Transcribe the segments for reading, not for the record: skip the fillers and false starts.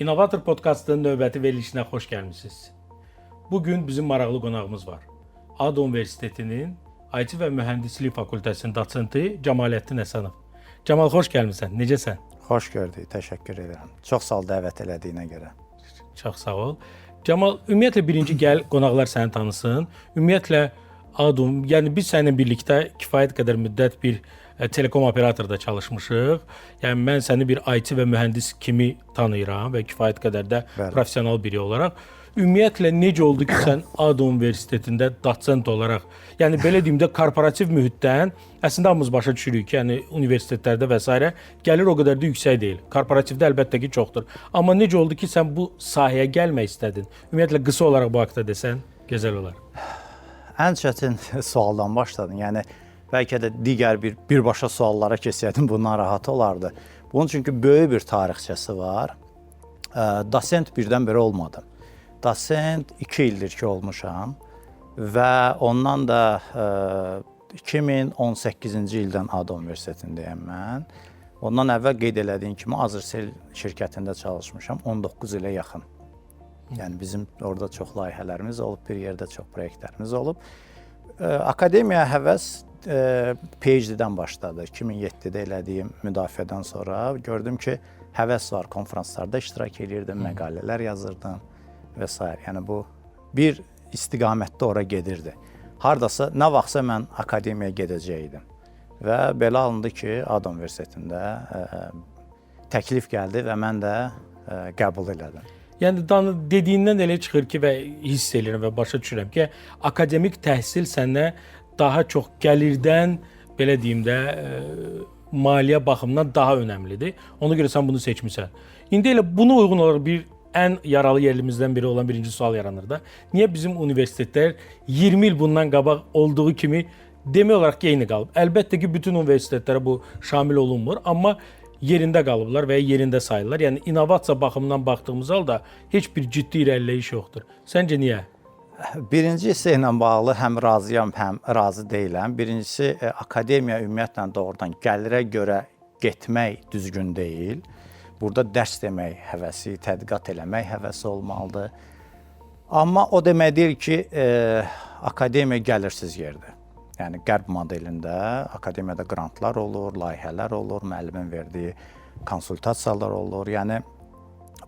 İnnovator Podkastının növbəti verilişinə xoş gəlmisiniz. Bugün bizim maraqlı qonağımız var. ADO Universitetinin IT və Mühəndislik Fakültəsinin dosenti Cəmaləddin Həsənov. Cəmal, xoş gəlmisən. Necəsən? Xoş gördük, təşəkkür edirəm. Çox sağ ol dəvət elədiyinə görə. Çox sağ ol. Cəmal, ümumiyyətlə birinci gəl qonaqlar səni tanısın. Ümumiyyətlə ADO, yəni biz səninlə birlikdə kifayət qədər müddət bir telekom operatorda çalışmışıq. Yəni mən səni bir IT və mühəndis kimi tanıyıram və kifayət qədər də professional biri olaraq. Ümumiyyətlə necə oldu ki, sən ADO Universitetində dosent olaraq, yəni belə deyim də korporativ mühitdən əslində hamımız başa düşürük ki, yəni universitetlərdə və s. gəlir o qədər də yüksək deyil. Korporativdə əlbəttə ki, çoxdur. Amma necə oldu ki, sən bu sahəyə gəlmək istədin? Ümumiyyətlə qısa olaraq bu haqqda desən, gözəl olar. Ən çətin sualdan başladın. Yəni bəlkə də digər birbaşa suallara keçsəydim bundan rahat olardı. Bunun çünki böyük bir tarixçəsi var. Dosent birdən-birə olmadım. Dosent 2 ildir ki olmuşam və ondan da 2018-ci ildən ADO Universitetindəyəm mən. Ondan əvvəl qeyd elədiyim kimi Azercell şirkətində çalışmışam 19 ilə yaxın. Yəni bizim orada çox layihələrimiz olub, bir yerdə çox proyektlərimiz olub. Akademiya həvəs PhD-dən başladı. 2007-də elədiyim müdafiədən sonra gördüm ki, həvəs var, konferanslarda iştirak edirdim, məqalələr yazırdım və s. Yəni bu bir istiqamətdə ora gedirdi. Hardasa, nə vaxtsa mən akademiyaya gedəcəydim. Və belə alındı ki, ADO Universitetində təklif gəldi və mən də qəbul elədim. Yəni dediyindən elə çıxır ki və hiss edirəm və başa düşürəm ki, akademik təhsil sənə daha çox gəlirdən, belə deyim də, maliyyə baxımından daha önəmlidir. Ona görə sən bunu seçmisən. İndi elə buna uyğun olaraq bir ən yaralı yerimizdən biri olan birinci sual yaranır da. Niyə bizim universitetlər 20 il bundan qabaq olduğu kimi demək olaraq eyni qalıb? Əlbəttə ki, bütün universitetlərə bu şamil olunmur, amma yerində qalıblar və ya yerində sayılırlar. Yəni innovasiya baxımından baxdığımız halda heç bir ciddi irəliləyiş yoxdur. Səncə niyə? Birinci hissə ilə bağlı həm razıyam, həm razı deyiləm. Birincisi, akademiya ümumiyyətlə doğrudan gəlirə görə getmək düzgün deyil. Burada dərs demək həvəsi, tədqiqat eləmək həvəsi olmalıdır. Amma o demək deyil ki, akademiya gəlirsiz yerdir. Yəni qərb modelində akademiyada qrantlar olur, layihələr olur, müəllimin verdiyi konsultasiyalar olur. Yəni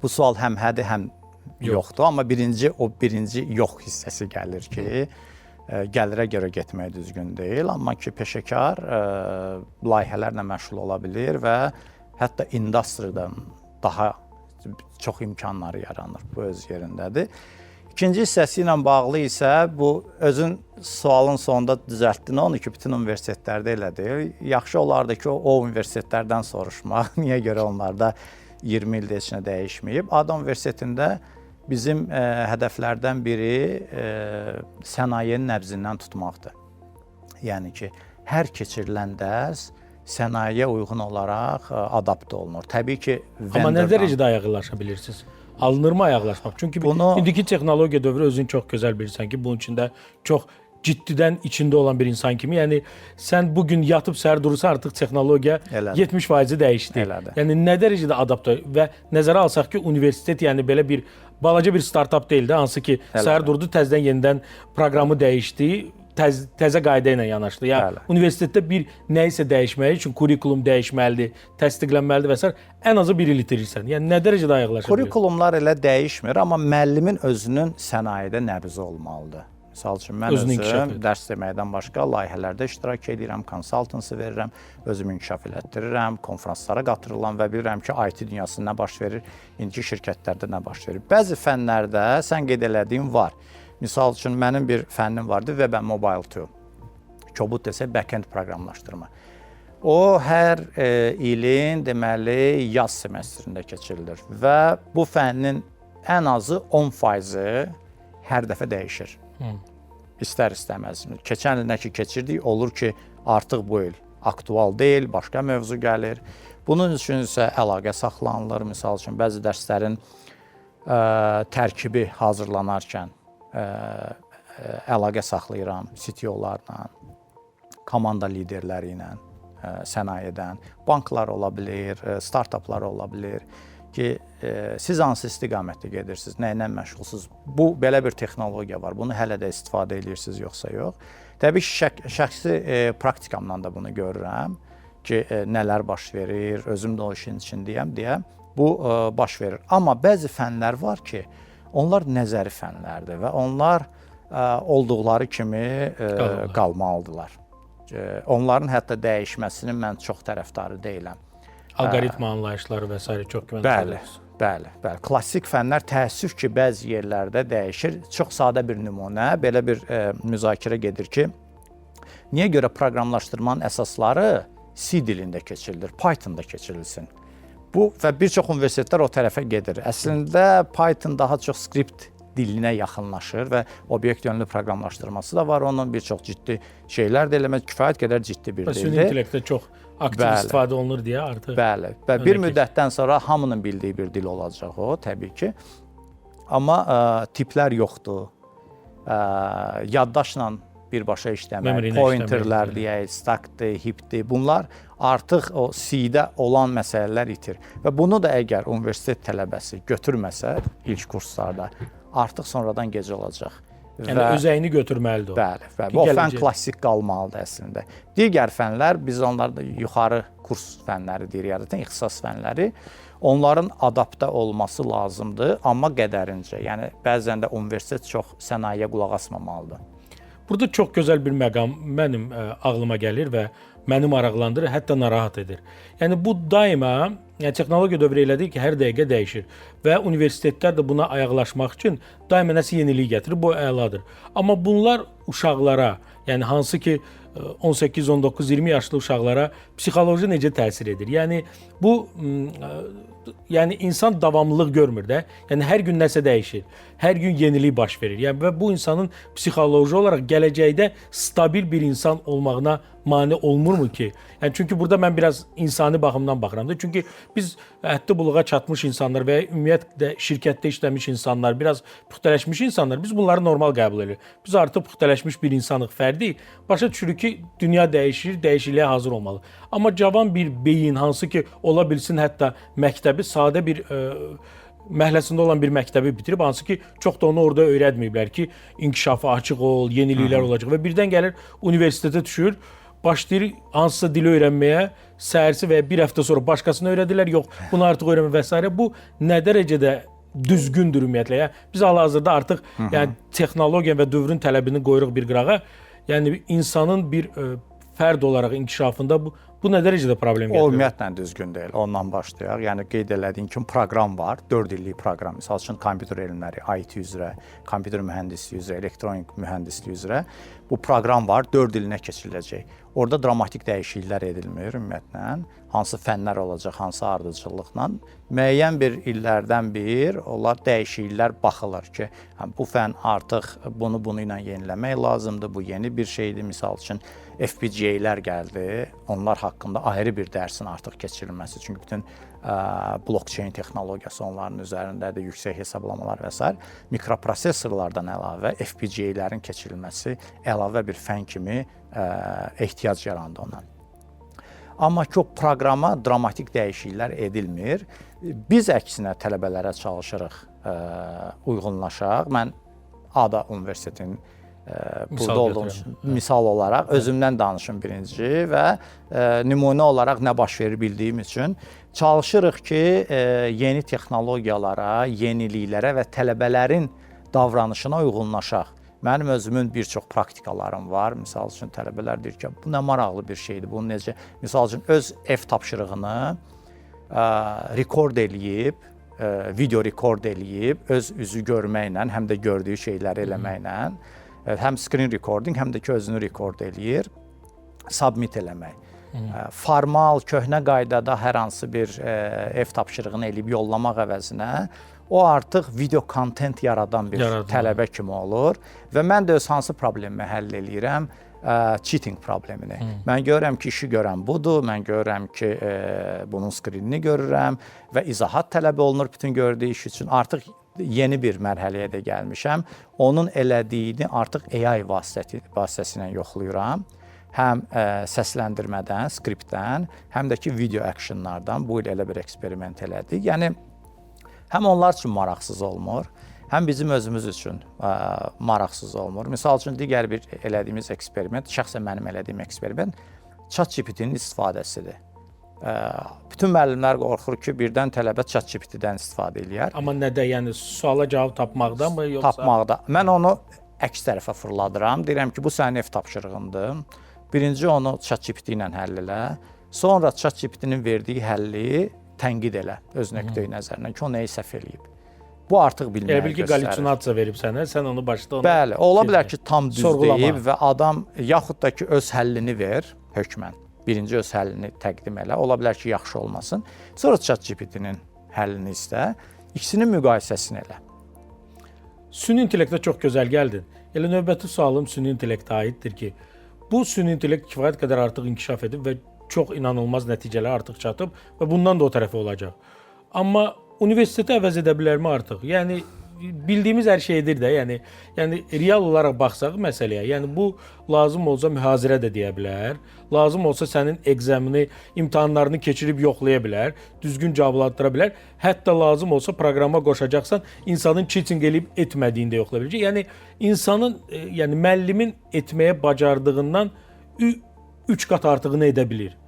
bu sual həm hədir, həm yoxdur. Amma birinci yox hissəsi gəlir ki, gəlirə görə getmək düzgün deyil. Amma ki, peşəkar layihələrlə məşğul ola bilir və hətta industriyadan daha çox imkanları yaranır. Bu öz yerindədir. İkinci hissəsi ilə bağlı isə bu özün sualın sonunda düzəltdin onu ki, bütün universitetlərdə elədir. Yaxşı olardı ki, o universitetlərdən soruşmaq. Niyə görə onlarda 20 ildə heç nə dəyişməyib? ADO Universitetində bizim hədəflərdən biri sənayenin nəbzindən tutmaqdır. Yəni ki, hər keçirilən dərs sənayeyə uyğun olaraq adapte olunur. Təbii ki, amma nə dərəcədə ayaqlaşa bilirsiniz? Alınırmı ayaqlaşmaq? Çünki indiki texnologiya dövrü özün çox gözəl bilirsən ki, bunun içində çox ciddidən içində olan bir insan kimi, yəni sən bugün yatıb səhər durursa artıq texnologiya 70% dəyişdi. Yəni nə dərəcədə adapte və nəzərə alsaq ki, universitet yəni belə bir balaca bir startap deyildi, hansı ki səhər durdu, təzədən yenidən proqramı dəyişdi, təzə qayda ilə yanaşdı. Yəni universitetdə bir nəyisə dəyişmək üçün kurikulum dəyişməlidir, təsdiqlənməlidir və s. ən azı bir il itirirsən. Yəni nə dərəcədə ayaqlaşa bilir? Kurikulumlar elə dəyişmir, amma müəllimin özünün sənayedə nəbzi olmalıdır. Misal üçün, mən özüm dərs deməkdən başqa layihələrdə iştirak edirəm, konsaltansı verirəm, özümü inkişaf elətdirirəm, konferanslara qatırıram və bilirəm ki, IT dünyasında nə baş verir, indiki şirkətlərdə nə baş verir. Bəzi fənlərdə sən qeyd elədiyin var. Misal üçün, mənim bir fənnim vardı, Web and Mobile 2. Kobud desə, back-end proqramlaşdırma. O, hər ilin, deməli, yaz semestrində keçirilir və bu fənnin ən azı 10% hər dəfə dəyişir. İstər-istəməz. Keçən il nə ki keçirdik, olur ki, artıq bu il aktual deyil, başqa mövzu gəlir. Bunun üçün isə əlaqə saxlanılır. Misal üçün, bəzi dərslərin tərkibi hazırlanarkən əlaqə saxlayıram CTO-larla, komanda liderləri ilə, sənayedən. Banklar ola bilir, startuplar ola bilir. ki, siz hansı istiqamətdə gedirsiniz, nə ilə məşğulsunuz? Bu belə bir texnologiya var. Bunu hələ də istifadə edirsiniz yoxsa yox? Təbii ki, şəxsi praktikamdan da bunu görürəm ki, nələr baş verir, özüm də o işin içindəyəm deyə bu baş verir. Amma bəzi fənlər var ki, onlar nəzəri fənlərdir və onlar olduqları kimi qalmalıdırlar. Onların hətta dəyişməsinin mən çox tərəfdarı deyiləm. Alqoritma anlayışları və s. çox güvənli. Bəli. Klassik fənlər təəssüf ki, bəzi yerlərdə dəyişir. Çox sadə bir nümunə, belə bir müzakirə gedir ki, niyə görə proqramlaşdırmanın əsasları C dilində keçirilir, Pythonda keçirilsin? Bu və bir çox universitetlər o tərəfə gedir. Əslində Python daha çox skript dilinə yaxınlaşır və obyekt yönlü proqramlaşdırması da var. Onun bir çox ciddi şeylər də eləmək kifayət qədər ciddi bir dildir. Süni intellektdə çox aktiv istifadə olunur deyə artıq. Bəli. Və bir müddətdən sonra hamının bildiyi bir dil olacaq o, təbii ki. Amma tiplər yoxdur. Yaddaşla birbaşa işləmək, pointerlər deyək, stackdir, heapdir. Bunlar artıq o C-də olan məsələlər itir. Və bunu da əgər universitet tələbəsi götürməsə ilk kurslarda artıq sonradan gec olacaq. Yəni özəyini götürməlidir o. Bəli. O fən klassik qalmalıdır əslində. Digər fənlər, biz onlarda yuxarı kurs fənləri deyirik, adətən ixtisas fənləri, onların adaptə olması lazımdır, amma qədərincə. Yəni bəzən də universitet çox sənayeyə qulaq asmamalıdır. Burada çox gözəl bir məqam mənim ağlıma gəlir və məni maraqlandırır, hətta narahat edir. Yəni bu daima texnologiya dövrü elədir ki, hər dəqiqə dəyişir və universitetlər də buna ayaqlaşmaq üçün daima nəsə yenilik gətirir, bu əladır. Amma bunlar uşaqlara, yəni hansı ki 18, 19, 20 yaşlı uşaqlara psixoloji necə təsir edir? Yəni bu yəni insan davamlılıq görmür də. Yəni hər gün nəsə dəyişir. Hər gün yenilik baş verir. Yəni və bu insanın psixoloji olaraq gələcəkdə stabil bir insan olmağına mane olmurmu ki? Yəni çünki burada mən biraz insani baxımdan baxıram da. Çünki biz həddi buluğa çatmış insanlar və ümumiyyətlə şirkətdə işləmiş insanlar, biraz puxtələşmiş insanlar, biz bunları normal qəbul edirik. Biz artıq puxtələşmiş bir insanıq, fərdi. Başa düşürük ki, dünya dəyişir, dəyişikliyə hazır olmalı. Amma cavan bir beyin hansı ki, ola bilsin hətta məktəbi sadə bir məhəlləsində olan bir məktəbi bitirib, hansı ki, çox da onu orada öyrətməyiblər ki, inkişafı açıq ol, yeniliklər olacaq və birdən gəlir universitetə düşür, başlayır hansısa dili öyrənməyə, səhərsi və ya bir həftə sonra başqasını öyrədirlər, yox, bunu artıq öyrənmə və s. Bu nə dərəcədə düzgündür ümumiyyətlə? Yəni, biz hal-hazırda artıq yəni, texnologiya və dövrün tələbini qoyuruq bir qırağa, yəni insanın bir fərd olaraq inkişafında bu nə dərəcədə problem gətirir? O ümumiyyətlə düzgün deyil. Ondan başlayaq. Yəni qeyd elədiyin kimi proqram var, 4 illik proqram. Məsəl üçün kompüter elmləri, IT üzrə, kompüter mühəndisliyi üzrə, elektronik mühəndisliyi üzrə bu proqram var, 4 ilinə keçiriləcək. Orada dramatik dəyişikliklər edilmir ümumiyyətlə. Hansı fənlər olacaq, hansı ardıcıllıqla. Müəyyən bir illərdən bir onlar dəyişikliklər baxılır ki, bu fən artıq bunu ilə yeniləmək lazımdır, bu yeni bir şeydir. Misal üçün FPGA-lər gəldi, onlar haqqında ayrı bir dərsin artıq keçirilməsi. Çünki bütün blockchain texnologiyası onların üzərindədir, yüksək hesablamalar və s. Mikroprosesorlardan əlavə FPGA-lərin keçirilməsi əlavə bir fən kimi ehtiyac yarandı ondan. Amma ki, o proqrama dramatik dəyişikliklər edilmir. Biz əksinə tələbələrə çalışırıq uyğunlaşaq. Mən ADA Universitetinin burada olduğum misal olaraq özümdən danışım birinci və nümunə olaraq nə baş verir bildiyim üçün çalışırıq ki, yeni texnologiyalara, yeniliklərə və tələbələrin davranışına uyğunlaşaq. Mənim özümün bir çox praktikalarım var. Misal üçün tələbələr deyir ki, bu nə maraqlı bir şeydir. Bunu necə, misal üçün öz ev tapşırığını rekord eləyib, video rekord eləyib, öz üzü görməklə, həm də gördüyü şeyləri eləməklə, həm screen recording, həm də ki, özünü rekord eləyir, submit eləmək. Formal, köhnə qaydada hər hansı bir ev tapşırığını eləyib yollamaq əvəzinə, o artıq video kontent yaradan bir tələbə kimi olur və mən də öz hansı problemi həll eləyirəm? Cheating problemini. Mən görürəm ki, işi görən budur, mən görürəm ki, bunun skrinini görürəm və izahat tələb olunur bütün gördüyü iş üçün. Artıq yeni bir mərhələyə də gəlmişəm. Onun elədiyini artıq AI vasitəsilə yoxlayıram. Həm səsləndirmədən, skriptdən, həm də ki, video actionlardan bu il elə bir eksperiment elədik. Yəni, həm onlar üçün maraqsız olmur, həm bizim özümüz üçün maraqsız olmur. Misal üçün digər bir elədiyimiz eksperiment, şəxsən mənim elədiyim eksperiment ChatGPT-nin istifadəsidir. Bütün müəllimlər qorxur ki, birdən tələbə ChatGPT-dən istifadə eləyər. Amma nədə? Yəni suala cavab tapmaqdanmı yoxsa? Tapmaqda. Mən onu əks tərəfə fırladıram. Deyirəm ki, bu sənin ev tapşırığındır. Birinci onu ChatGPT ilə həll elə. Sonra ChatGPT-nin verdiyi həlli tənqid elə öz nöqteyi nəzərindən ki, o nəyi səhv eləyib. Bu artıq bilməyi Elə bil ki, qallüsinasiya verib sənə, sən onu başda ona... Bəli, ola bilər ki, tam düz sorğulama deyib və adam, yaxud da ki, öz həllini ver hökmən. Birinci öz həllini təqdim elə. Ola bilər ki, yaxşı olmasın. Sonra ChatGPT-nin həllini istə. İkisinin müqayisəsini elə. Süni intellektə çox gözəl gəldin. Elə növbəti sualım süni intellektə aiddir ki, bu süni intellekt kifayət qədər artıq inkişaf edib və çox inanılmaz nəticələr artıq çatıb və bundan da o tərəfi olacaq. Amma universiteti əvəz edə bilərmi artıq? Yəni bildiyimiz hər şey edir də, yəni real olaraq baxsaq məsələyə, yəni bu lazım olsa mühazirə də deyə bilər, lazım olsa sənin egzamini, imtahanlarını keçirib yoxlaya bilər, düzgün cavablandıra bilər, hətta lazım olsa proqrama qoşacaqsan, insanın cheating eləyib etmədiyini də yoxlaya biləcək. Yəni insanın, yəni müəllimin etməyə bacardığından 3 qat artığını edə bilir.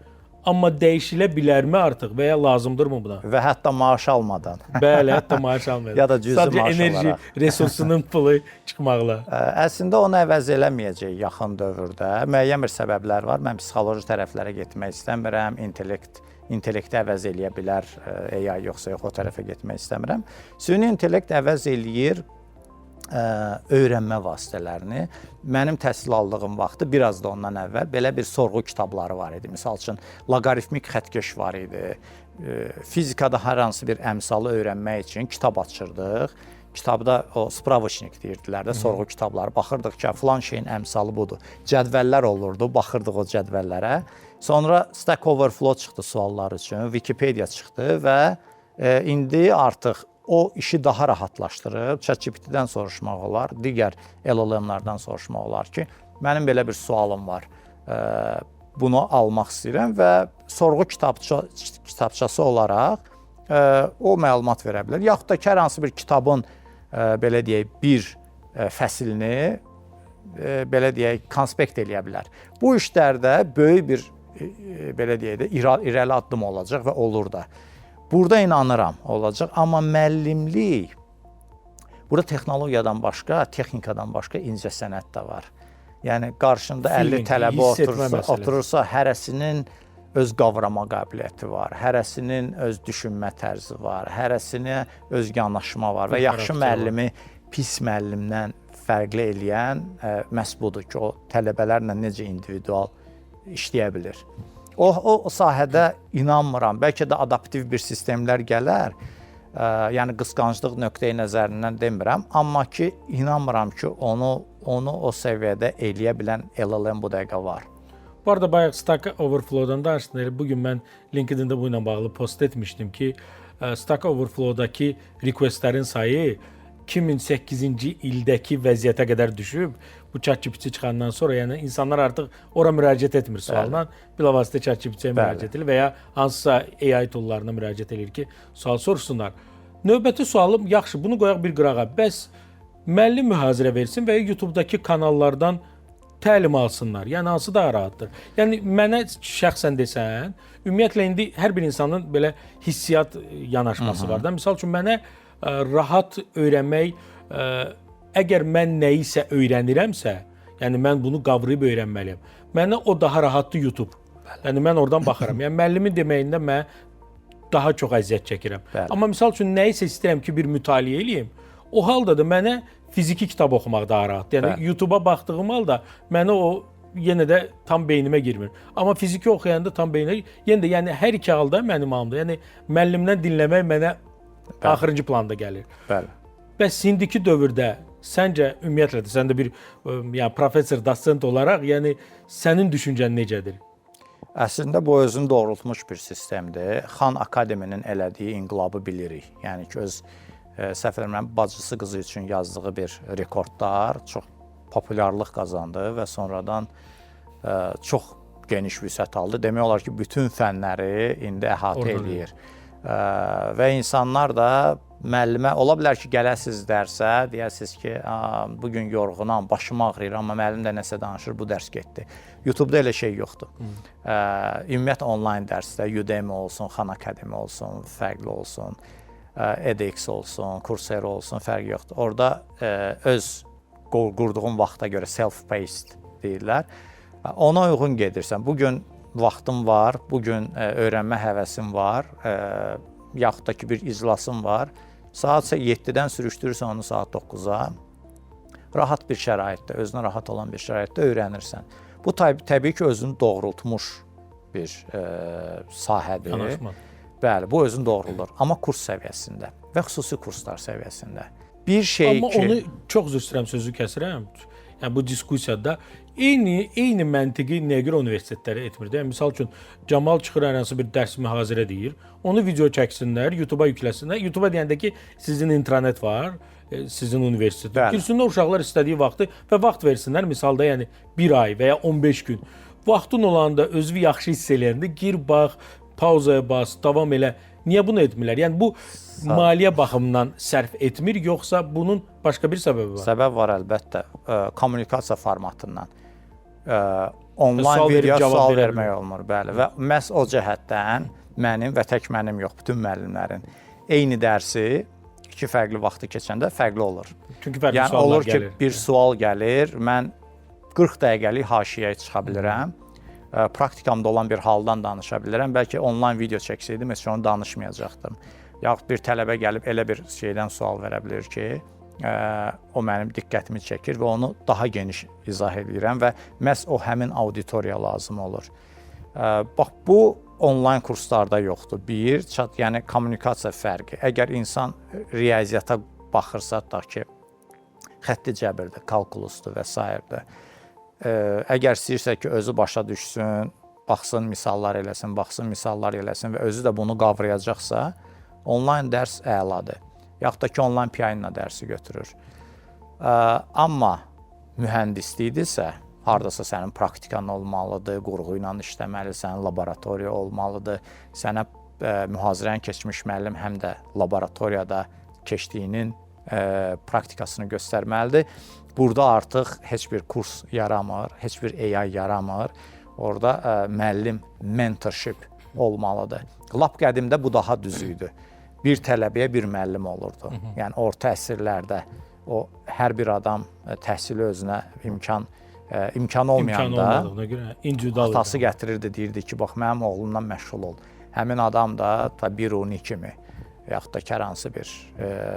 Amma dəyişilə bilərmi artıq və ya lazımdırmı buna? Və hətta maaş almadan. Bəli, hətta maaş almadan. Ya da cüzi maaş olaraq. Sadəcə enerji resursunun pulu çıxmaqla. Əslində onu əvəz eləməyəcək yaxın dövrdə. Müəyyən bir səbəblər var. Mən psixoloji tərəflərə getmək istəmirəm. İntellekti əvəz eləyə bilər AI yoxsa yox, o tərəfə getmək istəmirəm. Süni intellekt əvəz eləyir öyrənmə vasitələrini. Mənim təhsil aldığım vaxtı, biraz da ondan əvvəl belə bir sorğu kitabları var idi. Misal üçün, loqaritmik xəttkeş var idi. Fizikada hər hansı bir əmsalı öyrənmək üçün kitab açırdıq. Kitabda o spravочник deyirdilər də, sorğu kitabları. Baxırdıq ki, filan şeyin əmsalı budur. Cədvəllər olurdu, baxırdıq o cədvəllərə. Sonra Stack Overflow çıxdı suallar üçün, Wikipedia çıxdı və indi artıq o işi daha rahatlaşdırıb, ChatGPT-dən soruşmaq olar, digər LLM-lardan soruşmaq olar ki, mənim belə bir sualım var, bunu almaq istəyirəm və sorğu kitabçası olaraq o məlumat verə bilər. Yaxud da ki, hər hansı bir kitabın, belə deyək, bir fəsilini, belə deyək, konspekt eləyə bilər. Bu işlərdə böyük bir, belə deyək, irəli addım olacaq və olur da. Burada inanıram olacaq, amma müəllimlik, burada texnologiyadan başqa, texnikadan başqa incəsənət də var. Yəni, qarşında 50 tələbə oturursa, hərəsinin öz qavrama qabiliyyəti var, hərəsinin öz düşünmə tərzi var, hərəsinə öz yanaşma var və yaxşı müəllimi pis müəllimdən fərqli eləyən məhz budur ki, o tələbələrlə necə individual işləyə bilir. O sahədə inanmıram. Bəlkə də adaptiv bir sistemlər gələr. Yəni qısqanclıq nöqteyi nəzərindən demirəm, amma ki inanmıram ki onu o səviyyədə eləyə bilən LLM bu dəqiqə var. Bu arada bayaq Stack Overflow-dan danışdın. Bugün mən LinkedIn-də bu ilə bağlı post etmişdim ki, Stack Overflow-daki requestlərin sayı 2008-ci ildəki vəziyyətə qədər düşüb. Bu ChatGPT çıxandan sonra, yəni insanlar artıq ora müraciət etmir sualla, bilavasitə ChatGPT-yə müraciət edir və ya hansısa AI toollarına müraciət edir ki, sual soruşsunlar. Növbəti sualım, yaxşı, bunu qoyaq bir qırağa. Bəs müəllim mühazirə versin və ya YouTube-dakı kanallardan təlim alsınlar. Yəni hansı daha rahatdır? Yəni mənə şəxsən desən, ümumiyyətlə indi hər bir insanın belə hissiyat yanaşması var da. Misal üçün mənə rahat öyrənmək, əgər mən nəyisə öyrənirəmsə, yəni mən bunu qavrayıb öyrənməliyəm. Mənə o daha rahatdır YouTube. Yəni mən oradan baxıram. Yəni müəllimin deməyində mən daha çox əziyyət çəkirəm. Amma misal üçün nəyisə istəyirəm ki, bir mütaliə eləyim, o halda da mənə fiziki kitab oxumaq daha rahatdır. Yəni YouTube-a baxdığım halda mənə o yenə də tam beynimə girmir. Amma fiziki oxuyanda tam beynimə, yenə də yəni hər iki halda mənim halımda. Yəni müəllimdən dinləmək mənə axırıncı planda gəlir. Bəs indiki dövrdə səncə ümumiyyətlə də sən də bir yəni professor, dosent olaraq, yəni sənin düşüncən necədir? Əslində bu özünü doğrultmuş bir sistemdir. Xan Akademinin elədiyi inqilabı bilirik. Yəni ki, öz səhv eləmirəm, bacısı qızı üçün yazdığı bir rekordlar çox populyarlıq qazandı və sonradan çox geniş vüsət aldı. Demək olar ki, bütün fənləri indi əhatə eləyir. Və insanlar da müəllimə ola bilər ki, gələsiz dərsə, deyəsiz ki, bu gün yorğunam, başım ağrıyır, amma müəllim də nəsə danışır, bu dərs getdi. YouTube-da elə şey yoxdur. Ümumiyyətlə onlayn dərsdə Udemy olsun, Khan Academy olsun, fərqli olsun, edX olsun, Coursera olsun, fərqi yoxdur. Orada öz qurduğun vaxta görə self-paced deyirlər. Ona uyğun gedirsən. Bu gün vaxtım var, bu gün öyrənmə həvəsim var, yaxud da ki bir iclasım var. Saat 7-dən sürüşdürürsən onu saat 9-a. Rahat bir şəraitdə, özünə rahat olan bir şəraitdə öyrənirsən. Bu təbii ki, özünü doğrultmuş bir sahədir. Yanaşma. Bəli, bu özünü doğruldur. Amma kurs səviyyəsində və xüsusi kurslar səviyyəsində. Bir şey Amma ki... onu çox üzr istəyirəm, sözü kəsirəm. Yəni bu diskusiyada eyni məntiqi nəyə görə universitetləri etmir? Yəni misal üçün Camal çıxır hər hansı bir dərs mühazirə deyir. Onu video çəksinlər, YouTube-a yükləsinlər. YouTube-a deyəndə ki, sizin intranet var, sizin universitet. Girsinlər uşaqlar istədiyi vaxtı və vaxt versinlər. Misalda yəni 1 ay və ya 15 gün. Vaxtın olanda özünü yaxşı hiss eləyəndə gir bax, pauzaya bas, davam elə. Niyə bunu etmirlər? Yəni bu maliyyə baxımından sərf etmir, yoxsa bunun başqa bir səbəbi var? Səbəb var əlbəttə. Kommunikasiya formatından. Onlayn video sual vermək olmur, bəli. Və məhz o cəhətdən mənim və tək mənim yox, bütün müəllimlərin eyni dərsi iki fərqli vaxtı keçəndə fərqli olur. Çünki fərqli yəni, suallar olur ki, gəlir. bir sual gəlir, mən 40 dəqiqəlik haşiyəyə çıxa bilirəm. Praktikamda olan bir haldan danışa bilirəm. Bəlkə onlayn video çəksəydim, heç onu danışmayacaqdım. Yaxud bir tələbə gəlib elə bir şeydən sual verə bilir ki, o mənim diqqətimi çəkir və onu daha geniş izah edirəm və məhz o həmin auditoriya lazım olur. Bax, bu onlayn kurslarda yoxdur. Yəni kommunikasiya fərqi. Əgər insan riyaziyyata baxırsa, tutaq ki, xətti cəbirdir, kalkulusdur və s. Əgər istəyirsə ki, özü başa düşsün, baxsın, misallar eləsin və özü də bunu qavrayacaqsa, onlayn dərs əladır. Yaxud da ki, onlayn piano dərsi götürür. Amma mühəndislikdirsə, hardasa sənin praktikan olmalıdır, qurğu ilə işləməlisən, laboratoriya olmalıdır. Sənə mühazirəni keçmiş müəllim həm də laboratoriyada keçdiyinin praktikasını göstərməlidir. Burada artıq heç bir kurs yaramır, heç bir AI yaramır. Orada müəllim mentorship olmalıdır. Lap qədimdə bu daha düz idi. Bir tələbəyə bir müəllim olurdu. Yəni orta əsrlərdə o hər bir adam təhsili özünə imkanı olmayanda atası gətirirdi, deyirdi ki, bax mənim oğlumdan məşğul ol. Həmin adam da Biruni kimi, yaxud da ki, hər hansı bir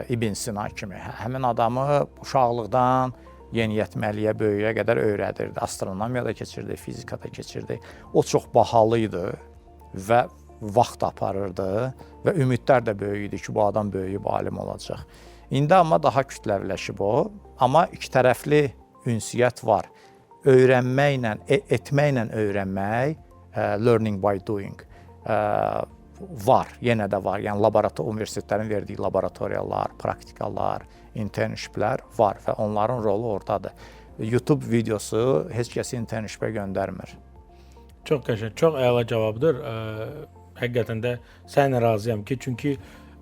İbn Sina kimi həmin adamı uşaqlıqdan yeniyetməliyə, böyüyə qədər öyrədirdi. Astronomiyada keçirdi, fizikada keçirdi. O çox bahalı idi və vaxt aparırdı və ümidlər də böyük idi ki, bu adam böyüyüb alim olacaq. İndi amma daha kütləviləşib o, amma iki tərəfli ünsiyyət var. Öyrənməklə, etməklə öyrənmək, learning by doing var, yenə də var. Yəni universitetlərin verdiyi laboratoriyalar, praktikalar, internshiplər var və onların rolu oradadır. YouTube videosu heç kəsi internshipə göndərmir. Çox qəşəng, çox əla cavabdır. Həqiqətən də səninlə razıyam ki, çünki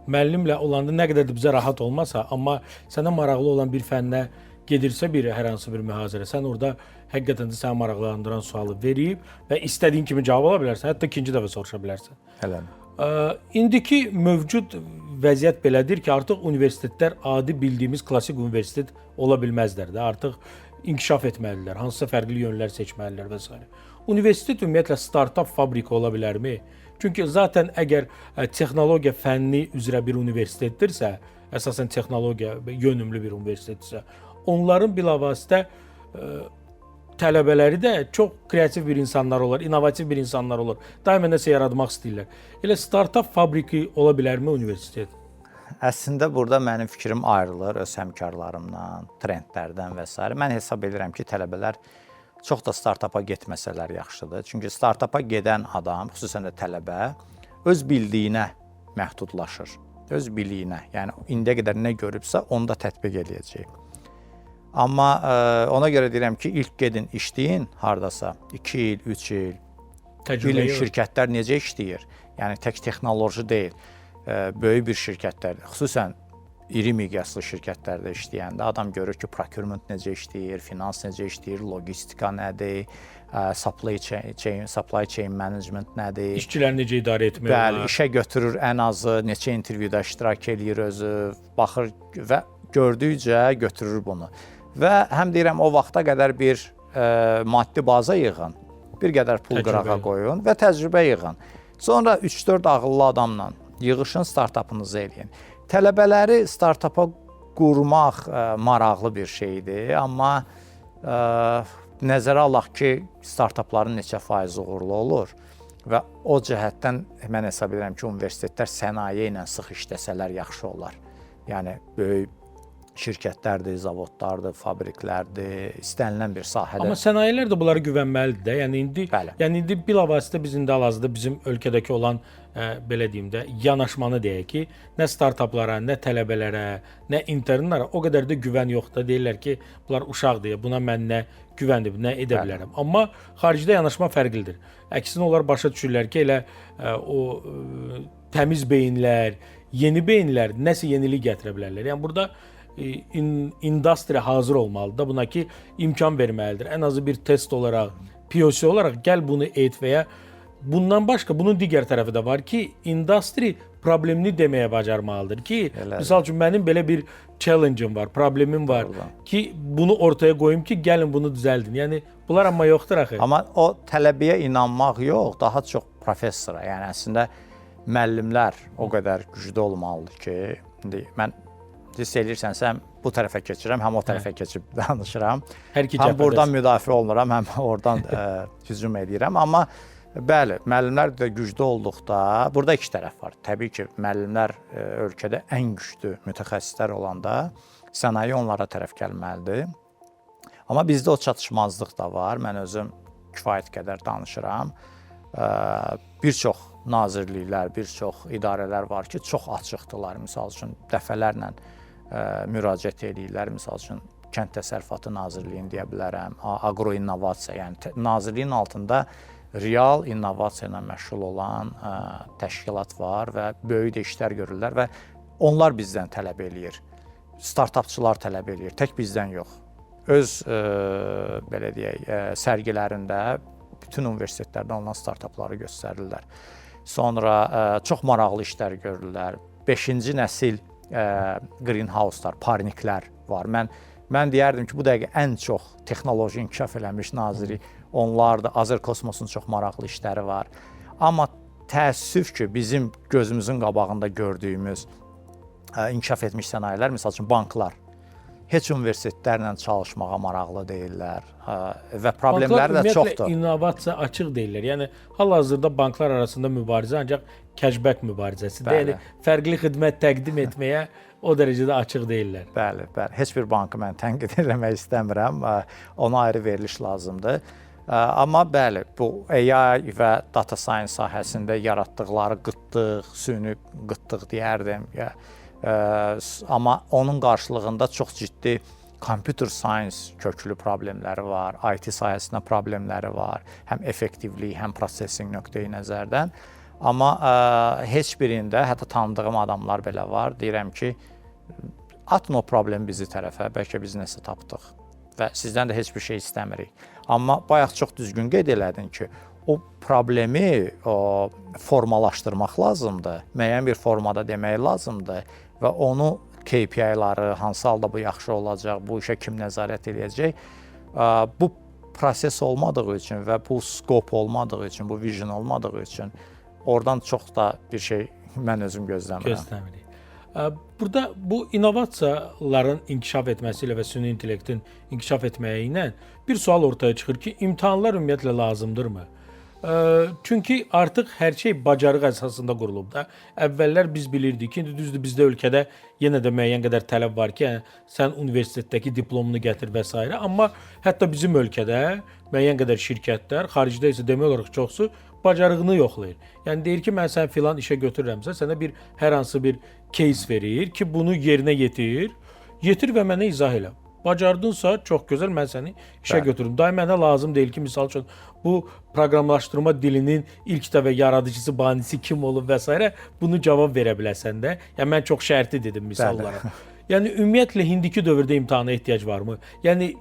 müəllimlə olanda nə qədər də bizə rahat olmasa, amma sənə maraqlı olan bir fənnə gedirsə hər hansı bir mühazirə, sən orada həqiqətən də səni maraqlandıran sualı verib və istədiyin kimi cavab ala bilərsən, hətta ikinci dəfə soruşa bilərsən. Eləmi? İndiki mövcud vəziyyət belədir ki, artıq universitetlər adi bildiyimiz klassik universitet ola bilməzlər də. Artıq inkişaf etməlidirlər, hansısa fərqli yönlər seçməlidirlər və s. Universitet ümumiyyətlə startup fabrika ola bilərmi? Çünki zaten əgər texnologiya fənni üzrə bir universitetdirsə, əsasən texnologiya yönümlü bir universitetdirsə, onların bilavasitə tələbələri də çox kreativ bir insanlar olur, innovativ bir insanlar olur. Daima nəsə yaratmaq istəyirlər. Elə startup fabriki ola bilərmi universitet? Əslində burada mənim fikrim ayrılır öz həmkarlarımdan, trendlərdən və s. Mən hesab edirəm ki, tələbələr çox da startupa getməsələr yaxşıdır. Çünki startupa gedən adam, xüsusən də tələbə, öz bildiyinə məhdudlaşır. Öz biliyinə, yəni indiyə qədər nə görübsə, onu da tətbiq eləyəcək. Amma ona görə deyirəm ki, ilk gedin işləyin hardasa 2 il, 3 il. Bilin şirkətlər necə işləyir? Yəni tək texnoloji deyil, böyük bir şirkətlərdir. Xüsusən iri miqyaslı şirkətlərdə işləyəndə adam görür ki, procurement necə işləyir, finans necə işləyir, logistika nədir, supply chain management nədir? İşçiləri necə idarə etmək Bəli, olar? işə götürür ən azı, neçə intervyuda iştirak eləyir özü, baxır və gördükcə götürür bunu. Və həm deyirəm o vaxta qədər bir maddi baza yığın, bir qədər pul qırağa qoyun və təcrübə yığın. Sonra 3-4 ağıllı adamla yığışın, startapınızı eləyin. Tələbələri startapa qurmaq maraqlı bir şeydir, amma nəzərə alaq ki, startapların neçə faiz uğurlu olur və o cəhətdən mən hesab edirəm ki, universitetlər sənaye ilə sıx işləsələr yaxşı olar. Yəni böyük şirkətlərdir, zavodlardır, fabriklərdir, istənilən bir sahədə. Amma sənayilər də bunlara güvənməlidir də. Yəni indi bilavasitə biz indi hal-hazırda bizim ölkədəki olan belə deyim də yanaşmanı deyək ki, nə startaplara, nə tələbələrə, nə internlara o qədər də güvən yoxdur. Deyirlər ki, bunlar uşaqdır, buna mən nə güvənib, nə edə bilərəm. Amma xaricdə yanaşma fərqlidir. Əksinə onlar başa düşürlər ki, elə o təmiz beyinlər, yeni beyinlər nəsə yenilik gətirə bilərlər. Yəni burada industri hazır olmalıdır. Buna ki imkan verməlidir. Ən azı bir test olaraq, POC olaraq gəl bunu et və ya bundan başqa bunun digər tərəfi də var ki, industri problemini deməyə bacarmalıdır ki, misal üçün mənim belə bir challenge-im var, problemim var ki, bunu ortaya qoyum ki, gəlin bunu düzəldin. Yəni bunlar amma yoxdur axı. Amma o tələbəyə inanmaq yox, daha çox professora. Yəni əslində müəllimlər o qədər güclü olmalıdır ki, indi mən hiss eləyirsənsə, həm bu tərəfə keçirəm, həm o tərəfə keçib danışıram. Həm buradan müdafiə olunuram, həm oradan hücum edirəm. Amma bəli, müəllimlər də güclü olduqda, burada iki tərəf var. Təbii ki, müəllimlər ölkədə ən güclü mütəxəssislər olanda sənaye onlara tərəf gəlməlidir. Amma bizdə o çatışmazlıq da var. Mən özüm kifayət qədər danışıram. Bir çox nazirliklər, bir çox idarələr var ki, çox açıqdılar. Misal üçün, dəfələrlə müraciət edirlər. Misal üçün, Kənd Təsərrüfatı Nazirliyini deyə bilərəm, agroinnovasiya, yəni nazirliyin altında real innovasiya ilə məşğul olan təşkilat var və böyük də işlər görürlər və onlar bizdən tələb eləyir. Startapçılar tələb eləyir, tək bizdən yox. Öz belə deyək, sərgilərində bütün universitetlərdə alınan startapları göstərirlər. Sonra çox maraqlı işlər görürlər. 5-ci nəsil greenhouse-lar, parniklər var. Mən deyərdim ki, bu dəqiqə ən çox texnoloji inkişaf eləmiş naziri onlardır. Azərkosmosun çox maraqlı işləri var. Amma təəssüf ki, bizim gözümüzün qabağında gördüyümüz inkişaf etmiş sənayilər, misal üçün banklar, heç universitetlərlə çalışmağa maraqlı deyirlər və problemləri də çoxdur. Banklar ümumiyyətlə innovasiya açıq deyirlər. Yəni hal-hazırda banklar arasında mübarizə ancaq cashback mübarizəsidir. Yəni fərqli xidmət təqdim etməyə o dərəcədə açıq deyirlər. Bəli. Heç bir bankı mən tənqid etmək istəmirəm. Ona ayrı veriliş lazımdır. Amma bəli, bu AI və data science sahəsində yaratdıqları qıtlıq, süni qıtlıq deyərdim. Amma onun qarşılığında çox ciddi computer science köklü problemləri var, IT sahəsində problemləri var, həm effektivlik, həm processing nöqteyi nəzərdən. Amma heç birində, hətta tanıdığım adamlar belə var, deyirəm ki, atın o problemi bizi tərəfə, bəlkə biz nəsə tapdıq və sizdən də heç bir şey istəmirik. Amma bayaq çox düzgün qeyd elədin ki, o problemi formalaşdırmaq lazımdır, müəyyən bir formada demək lazımdır və onu KPI-ları, hansı halda bu yaxşı olacaq, bu işə kim nəzarət edəcək, bu proses olmadığı üçün və bu scope olmadığı üçün, bu vision olmadığı üçün oradan çox da bir şey mən özüm gözləmirəm. Burada bu innovasiyaların inkişaf etməsi ilə və süni intellektin inkişaf etməyi ilə bir sual ortaya çıxır ki, imtahanlar ümumiyyətlə lazımdırmı? Çünki artıq hər şey bacarıq əsasında qurulub da. Əvvəllər biz bilirdik ki, düzdür bizdə ölkədə yenə də müəyyən qədər tələb var ki, sən universitetdəki diplomunu gətir və s. Amma hətta bizim ölkədə müəyyən qədər şirkətlər, xaricdə isə demək olaraq çoxsu bacarığını yoxlayır. Yəni deyir ki, mən sən filan işə götürürəmsə, sənə hər hansı bir case verir ki, bunu yerinə yetir və mənə izah elə. bacardınsa çox gözəl, mən səni işə Bəli. götürürüm. Day mənə lazım deyil ki, misal üçün bu proqramlaşdırma dilinin ilk dəfə yaradıcısı, banisi kim olub və s. bunu cavab verə biləsən də. Yəni mən çox şərti dedim misal Bəli. olaraq. Yəni ümumiyyətlə indiki dövrdə imtahana ehtiyac varmı? Yəni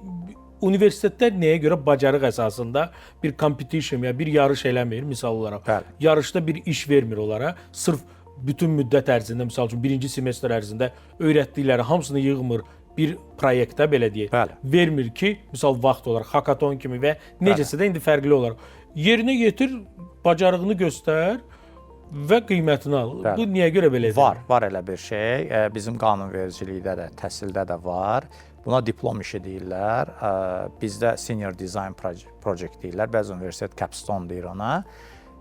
universitetlər nəyə görə bacarıq əsasında bir competition ya bir yarış eləmir misal olaraq. Bəli. Yarışda bir iş vermir onlara. Sırf bütün müddət ərzində, misal üçün birinci semestr ərzində öyrətdikləri hamısını yığmır bir proyektə belə deyək. Bəli. Vermir ki, misal vaxt olaraq hakaton kimi və necəsə də indi fərqli olaraq. Yerinə yetir, bacarığını göstər və qiymətini al. Bəli. Bu niyə görə belə edir? Var elə bir şey. Bizim qanunvericilikdə də, təhsildə də var. Buna diplom işi deyirlər. Bizdə senior design project deyirlər. Bəzi universitet capstone deyir ona.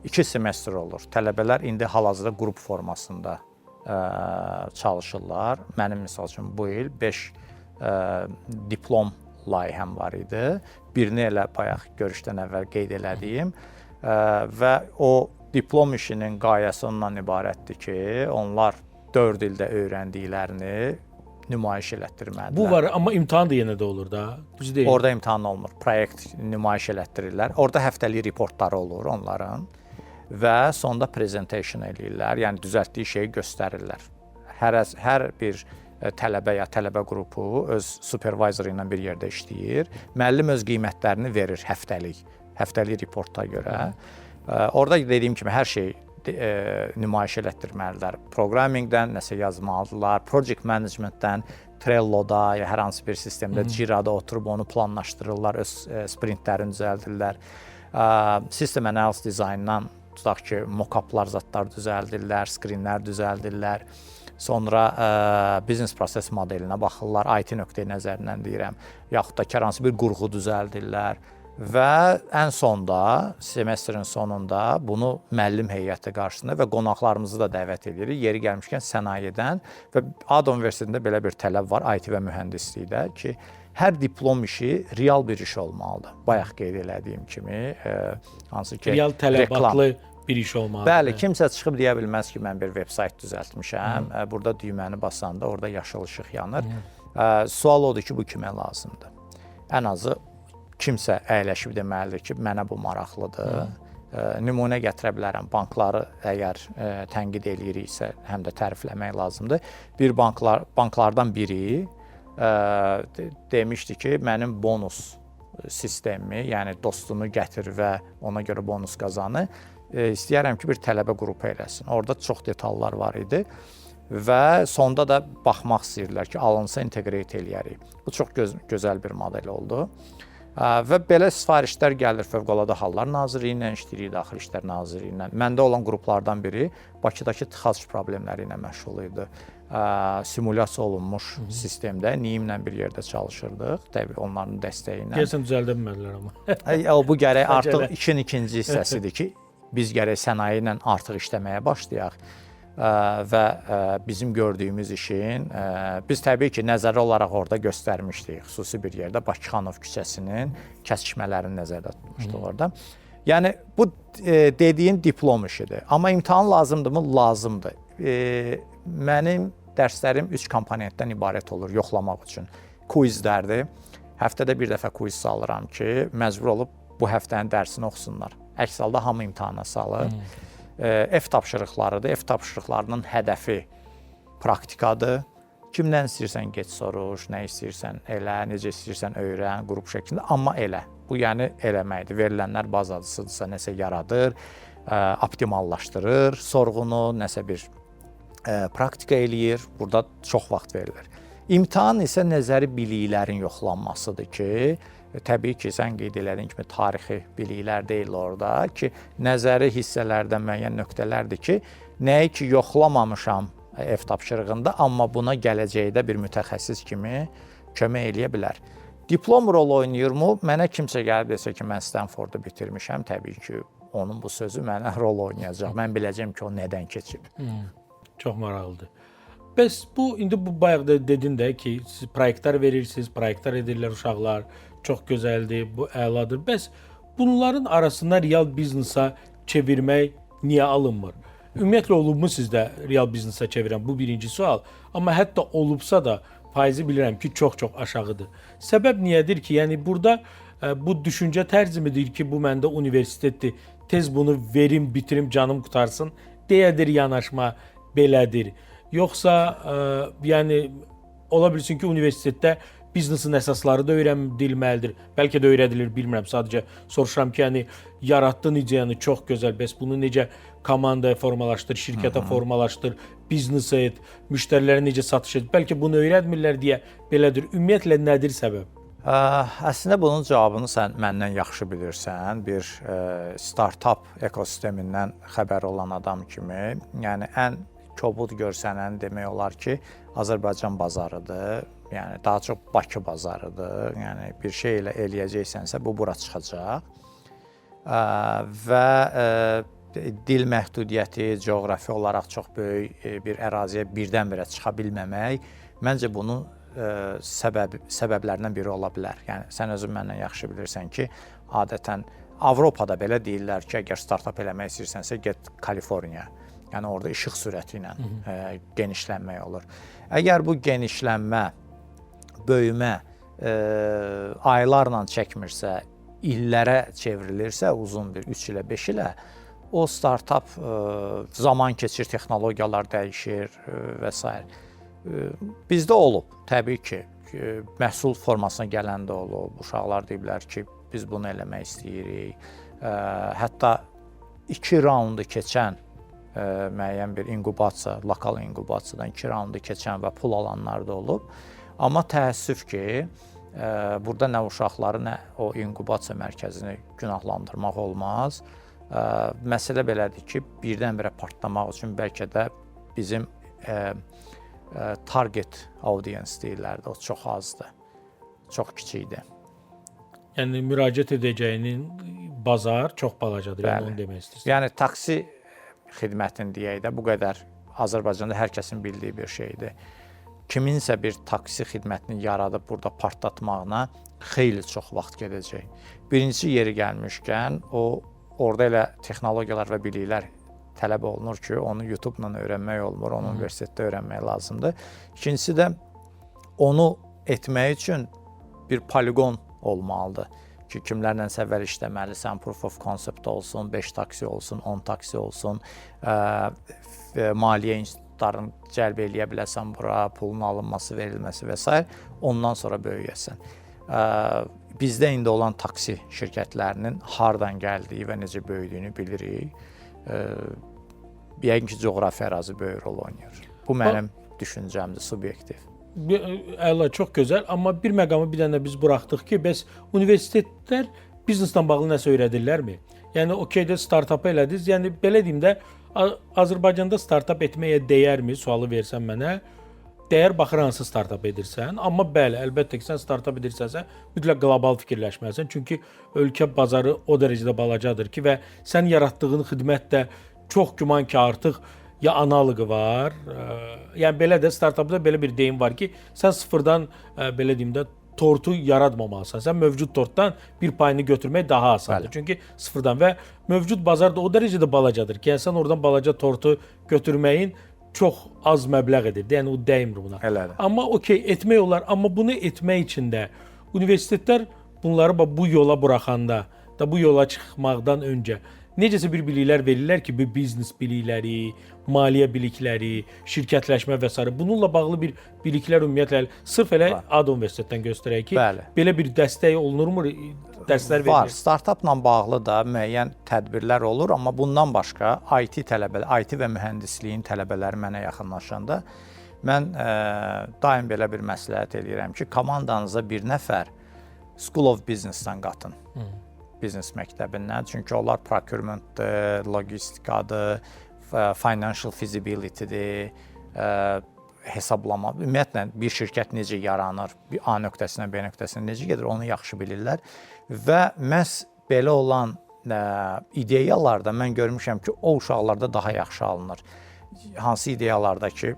2 semestr olur. Tələbələr indi hal-hazırda qrup formasında çalışırlar. Mənim misal üçün bu il 5 diplom layihəm var idi. Birini elə bayaq görüşdən əvvəl qeyd elədiyim və o diplom işinin qayəsi ondan ibarətdir ki, onlar 4 ildə öyrəndiklərini nümayiş elətdirməlidirlər. Bu var, amma imtahan da yenə də olur da. Düz deyil. Orada imtahan olmur. Proyekt nümayiş elətdirirlər. Orada həftəlik reportları olur onların və sonda presentation eləyirlər. Yəni düzəltdiyi şeyi göstərirlər. Hər bir tələbə ya tələbə qrupu öz supervisoru ilə bir yerdə işləyir. Müəllim öz qiymətlərini verir həftəlik reporta görə. Orada dediyim kimi hər şey nümayiş elətdirməlidirlər. Programmingdən nəsə yazmalıdırlar, project managementdən Trello-da ya hər hansı bir sistemdə Jira-da oturub onu planlaşdırırlar, öz sprintlərini düzəldirlər. System analysis dizayndan tutaq ki, mock-uplar, zadlar düzəldirlər, skrinlər düzəldirlər. Sonra biznes proses modelinə baxırlar, IT nöqteyi nəzərindən deyirəm, yaxud da ki, hər hansı bir qurğu düzəldirlər. Və ən sonda, semestrin sonunda bunu müəllim heyəti qarşısında və qonaqlarımızı da dəvət edirik. Yeri gəlmişkən sənayedən və ADA Universitetində belə bir tələb var IT və mühəndislikdə ki, hər diplom işi real bir iş olmalıdır. Bayaq qeyd elədiyim kimi, hansı ki, real tələbatlı bir iş olmalıdır. Bəli, kimsə çıxıb deyə bilməz ki, mən bir veb-sayt düzəltmişəm. Burada düyməni basanda orada yaşıl işıq yanır. Sual odur ki, bu kimə lazımdır? Ən azı kimsə əyləşib deməlidir ki, mənə bu maraqlıdır. Nümunə gətirə bilərəm. Bankları əgər tənqid eləyiriksə, həm də tərifləmək lazımdır. Bir banklardan biri demişdi ki, mənim bonus sistemi, yəni dostunu gətir və ona görə bonus qazanı istəyərəm ki, bir tələbə qrupu eləsin. Orada çox detallar var idi və sonda da baxmaq istəyirlər ki, alınsa inteqrate eləyərik. Bu çox gözəl bir model oldu. Və belə sifarişlər gəlir Fövqəladə Hallar Nazirliyi ilə işləyirik, Daxili İşlər Nazirliyi ilə. Məndə olan qruplardan biri Bakıdakı tıxac problemləri ilə məşğul idi. Simulyasiya olunmuş sistemdə NİİM-lə bir yerdə çalışırdıq, təbii onların dəstəyi ilə. Deyəsən düzəldə bilmədilər amma. Bu gərək artıq işin ikinci hissəsidir ki, biz gərək sənaye ilə artıq işləməyə başlayaq. Və bizim gördüyümüz işin, biz təbii ki, nəzəri olaraq orada göstərmişdik, xüsusi bir yerdə Bakıxanov küçəsinin kəsişmələrini nəzərdə tutmuşduq orada. Yəni, bu dediyin diplom işidir. Amma imtahan lazımdırmı? Lazımdır. Mənim dərslərim 3 komponentdən ibarət olur yoxlamaq üçün. Quizlərdir. Həftədə bir dəfə quiz salıram ki, məcbur olub bu həftənin dərsini oxusunlar. Əks halda hamı imtahana salır. F tapşırıqlarıdır. F tapşırıqlarının hədəfi praktikadır. Kimdən istəyirsən get soruş, nə istəyirsən elə, necə istəyirsən öyrən, qrup şəklində, amma elə. Bu yəni eləməkdir. Verilənlər bazadısıdırsa nəsə yaradır, optimallaşdırır, sorğunu nəsə bir praktika eləyir. Burada çox vaxt verilir. İmtahan isə nəzəri biliklərin yoxlanmasıdır ki, təbii ki, sən qeyd elədiyin kimi tarixi biliklər deyil orada ki, nəzəri hissələrdən müəyyən nöqtələrdir ki, nəyi ki, yoxlamamışam F tapşırığında, amma buna gələcəkdə bir mütəxəssis kimi kömək eləyə bilər. Diplom rol oynayırmı? Mənə kimsə gəlib desə ki, mən Stanfordu bitirmişəm, təbii ki, onun bu sözü mənə rol oynayacaq. Mən biləcəm ki, o nədən keçib. Çox maraqlıdır. Bəs indi bu bayaq da dedin də ki, siz proyektlər verirsiniz, proyektlər edirlər uşaqlar, çox gözəldir, bu əladır. Bəs bunların arasında real biznesa çevirmək niyə alınmır? Ümumiyyətlə olubmu sizdə real biznesa çevirən? Bu birinci sual. Amma hətta olubsa da faizi bilirəm ki, çox-çox aşağıdır. Səbəb niyədir ki, yəni burada bu düşüncə tərzimidir ki, bu məndə universitetdir, tez bunu verim, bitirim, canım qutarsın, deyədir yanaşma belədir. Yoxsa yəni ola bilsin ki, universitetdə biznesin əsasları da öyrənilməlidir. Bəlkə də öyrədilir, bilmirəm. Sadəcə soruşuram ki, yəni yaratdığın ideyanı çox gözəl, bəs bunu necə komandaya formalaşdır, şirkətə formalaşdır, biznes et, müştərilərə necə satış et. Bəlkə bunu öyrətmirlər deyə belədir. Ümumiyyətlə nədir səbəb? Əslində bunun cavabını sən məndən yaxşı bilirsən. Bir startup ekosistemindən xəbəri olan adam kimi, yəni ən kobud görsənən demək olar ki, Azərbaycan bazarıdır. Yəni daha çox Bakı bazarıdır. Yəni bir şey ilə eləyəcəksənsə bu bura çıxacaq. Və dil məhdudiyyəti, coğrafi olaraq çox böyük bir əraziyə birdən-birə çıxa bilməmək məncə bunun səbəblərindən biri ola bilər. Yəni sən özün məndən yaxşı bilirsən ki, adətən Avropada belə deyirlər ki, əgər startup eləmək istəyirsənsə get Kaliforniya. Yəni orada işıq sürəti ilə genişlənmək olur. Əgər bu genişlənmə, böyümə aylarla çəkmirsə, illərə çevrilirsə, uzun bir 3 ilə 5 ilə, o startup zaman keçir, texnologiyalar dəyişir və s. Bizdə olub, təbii ki, məhsul formasına gələndə olub. Uşaqlar deyiblər ki, biz bunu eləmək istəyirik. Hətta 2 raundu keçən müəyyən bir inkubasiya, lokal inkubasiyadan 2 raundu keçən və pul alanlar da olub. Amma təəssüf ki, burada nə uşaqları, nə o inkubasiya mərkəzini günahlandırmaq olmaz. Məsələ belədir ki, birdən-birə partlamaq üçün bəlkə də bizim target audience deyirlərdi, o çox azdır, çox kiçikdir. Yəni müraciət edəcəyinin bazar çox balacadır, yəni onu demək istəyirsən. Yəni taksi xidmətini deyək də, bu qədər Azərbaycanda hər kəsin bildiyi bir şeydir. Kiminsə bir taksi xidmətini yaradıb burada partlatmağına xeyli çox vaxt gedəcək. Birincisi yeri gəlmişkən, orada elə texnologiyalar və biliklər tələb olunur ki, onu YouTube-la öyrənmək olmur, onu universitetdə öyrənmək lazımdır. İkincisi də onu etmək üçün bir poligon olmalıdır ki, kimlərlə əvvəl işləməlisən, proof of concept olsun, 5 taksi olsun, 10 taksi olsun, maliyyə institutlarını cəlb eləyə biləsən bura, pulun alınması, verilməsi və s. Ondan sonra böyüyəsən. Bizdə indi olan taksi şirkətlərinin hardan gəldiyi və necə böyüdüyünü bilirik. Yəqin ki, coğrafi ərazi böyük rol oynayır. Bu mənim düşüncəmdir, subyektiv. Əla, çox gözəl, amma bir məqamı bir dənə biz buraxdıq ki, bəs universitetlər bizneslə bağlı nəsə öyrədirlərmi? Yəni, okeydə startup elədiniz, yəni belə deyim də, Azərbaycanda startup etməyə dəyərmi, sualı versən mənə, dəyər baxır hansı startup edirsən, amma bəli, əlbəttə ki, sən startup edirsənsə, mütləq qlobal fikirləşməlisən, çünki ölkə bazarı o dərəcədə balacadır ki, və sən yaratdığın xidmət də çox güman ki, artıq ya analoqu var, yəni belə də startupda belə bir deyim var ki, sən sıfırdan belə deyim də tortu yaratmamalısan. Sən mövcud tortdan bir payını götürmək daha asandır. Çünki sıfırdan və mövcud bazar da o dərəcədə balacadır ki, yəni sən oradan balaca tortu götürməyin çox az məbləğ edir. Yəni o dəymir buna. Elədir. Amma okey, etmək olar. Amma bunu etmək üçün də universitetlər bunları bu yola buraxanda da bu yola çıxmaqdan öncə necəsə bir biliklər verirlər ki, bu biznes bilikləri, maliyyə bilikləri, şirkətləşmə və s. Bununla bağlı bir biliklər ümumiyyətlə sırf elə AD Universitetdən göstərək ki, belə bir dəstək olunurmu? Dərslər verilir. Var. Startupla bağlı da müəyyən tədbirlər olur, amma bundan başqa IT və mühəndisliyin tələbələri mənə yaxınlaşanda mən daim belə bir məsləhət eləyirəm ki, komandanıza bir nəfər School of Business-dan qatın. Biznes məktəbindən. Çünki onlar procurementdir, logistikadır, financial feasibility-dir, hesablama. Ümumiyyətlə, bir şirkət necə yaranır, bir A nöqtəsindən B nöqtəsinə necə gedir, onu yaxşı bilirlər. Və məhz belə olan ideyalarda mən görmüşəm ki, o uşaqlarda daha yaxşı alınır. Hansı ideyalarda ki,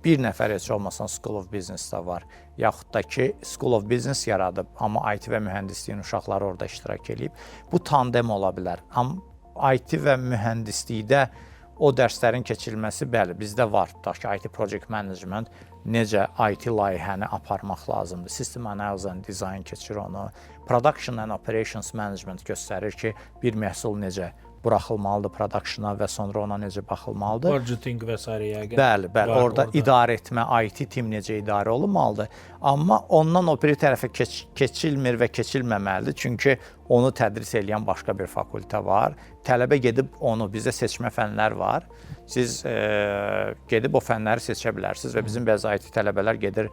bir nəfər heç olmasan School of Business-da var, yaxud da ki, School of Business yaradıb, amma IT və mühəndisliyin uşaqları orada iştirak edib. Bu tandem ola bilər. Amma IT və mühəndislikdə o dərslərin keçirilməsi, bəli, bizdə var. Tutaq ki, IT Project Management, necə IT layihəni aparmaq lazımdır. System Analysis and Design keçir onu. Production and Operations Management göstərir ki, bir məhsul necə buraxılmalıdır productiona və sonra ona necə baxılmalıdır. Budgeting və s. yəqin. Bəli, orada idarə etmə, IT tim necə idarə olunmalıdır. Amma ondan o biri tərəfə keçilmir və keçilməməlidir. Çünki onu tədris edən başqa bir fakültə var. Tələbə gedib onu, bizdə seçmə fənlər var. Siz gedib o fənləri seçə bilərsiniz və bizim bəzi IT tələbələr gedir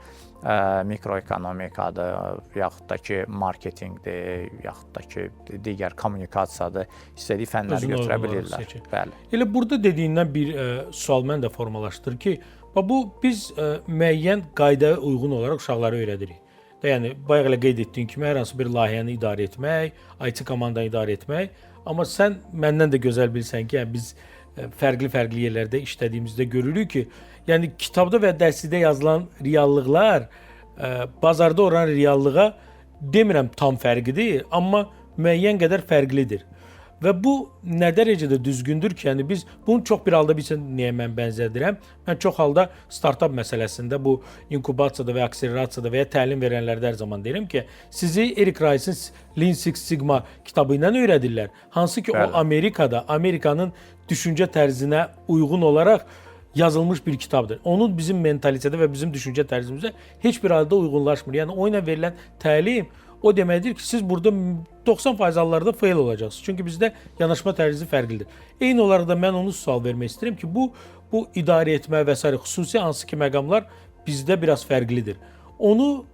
mikroekonomikadır, yaxud da ki, marketinqdir, yaxud da ki, digər kommunikasiyadır, istədiyi fənləri götürə bilirlər. Bəli. Elə burada dediyindən bir sual mən də formalaşdır ki, bu biz müəyyən qaydaya uyğun olaraq uşaqlara öyrədirik. Yəni bayaq elə qeyd etdiyim kimi hər hansı bir layihəni idarə etmək, IT komandanı idarə etmək, amma sən məndən də gözəl bilirsən ki, yəni biz fərqli yerlərdə işlədiyimizdə görürük ki, yəni kitabda və dərslikdə yazılan reallıqlar bazarda olan reallığa demirəm tam fərqlidir, amma müəyyən qədər fərqlidir. Və bu nə dərəcədə düzgündür ki, yəni biz bunu çox bir halda bilsən niyə mən bənzədirəm? Mən çox halda startap məsələsində bu inkubasiyada və akselerasiyada və ya təlim verənlərdə hər zaman deyirəm ki, sizi Eric Rice'ın Lean Six Sigma kitabı ilə öyrədirlər. Hansı ki, o Amerikada, Amerikanın düşüncə tərzinə uyğun olaraq yazılmış bir kitabdır. Onun bizim mentalitədə və bizim düşüncə tərzimizə heç bir halda uyğunlaşmır. Yəni o ilə verilən təlim o deməkdir ki, siz burada 90% hallarda fail olacaqsınız. Çünki bizdə yanaşma tərzi fərqlidir. Eyni olaraq da mən onu sual vermək istəyirəm ki, bu idarə etmə və s. xüsusi hansı ki məqamlar bizdə biraz fərqlidir. Onu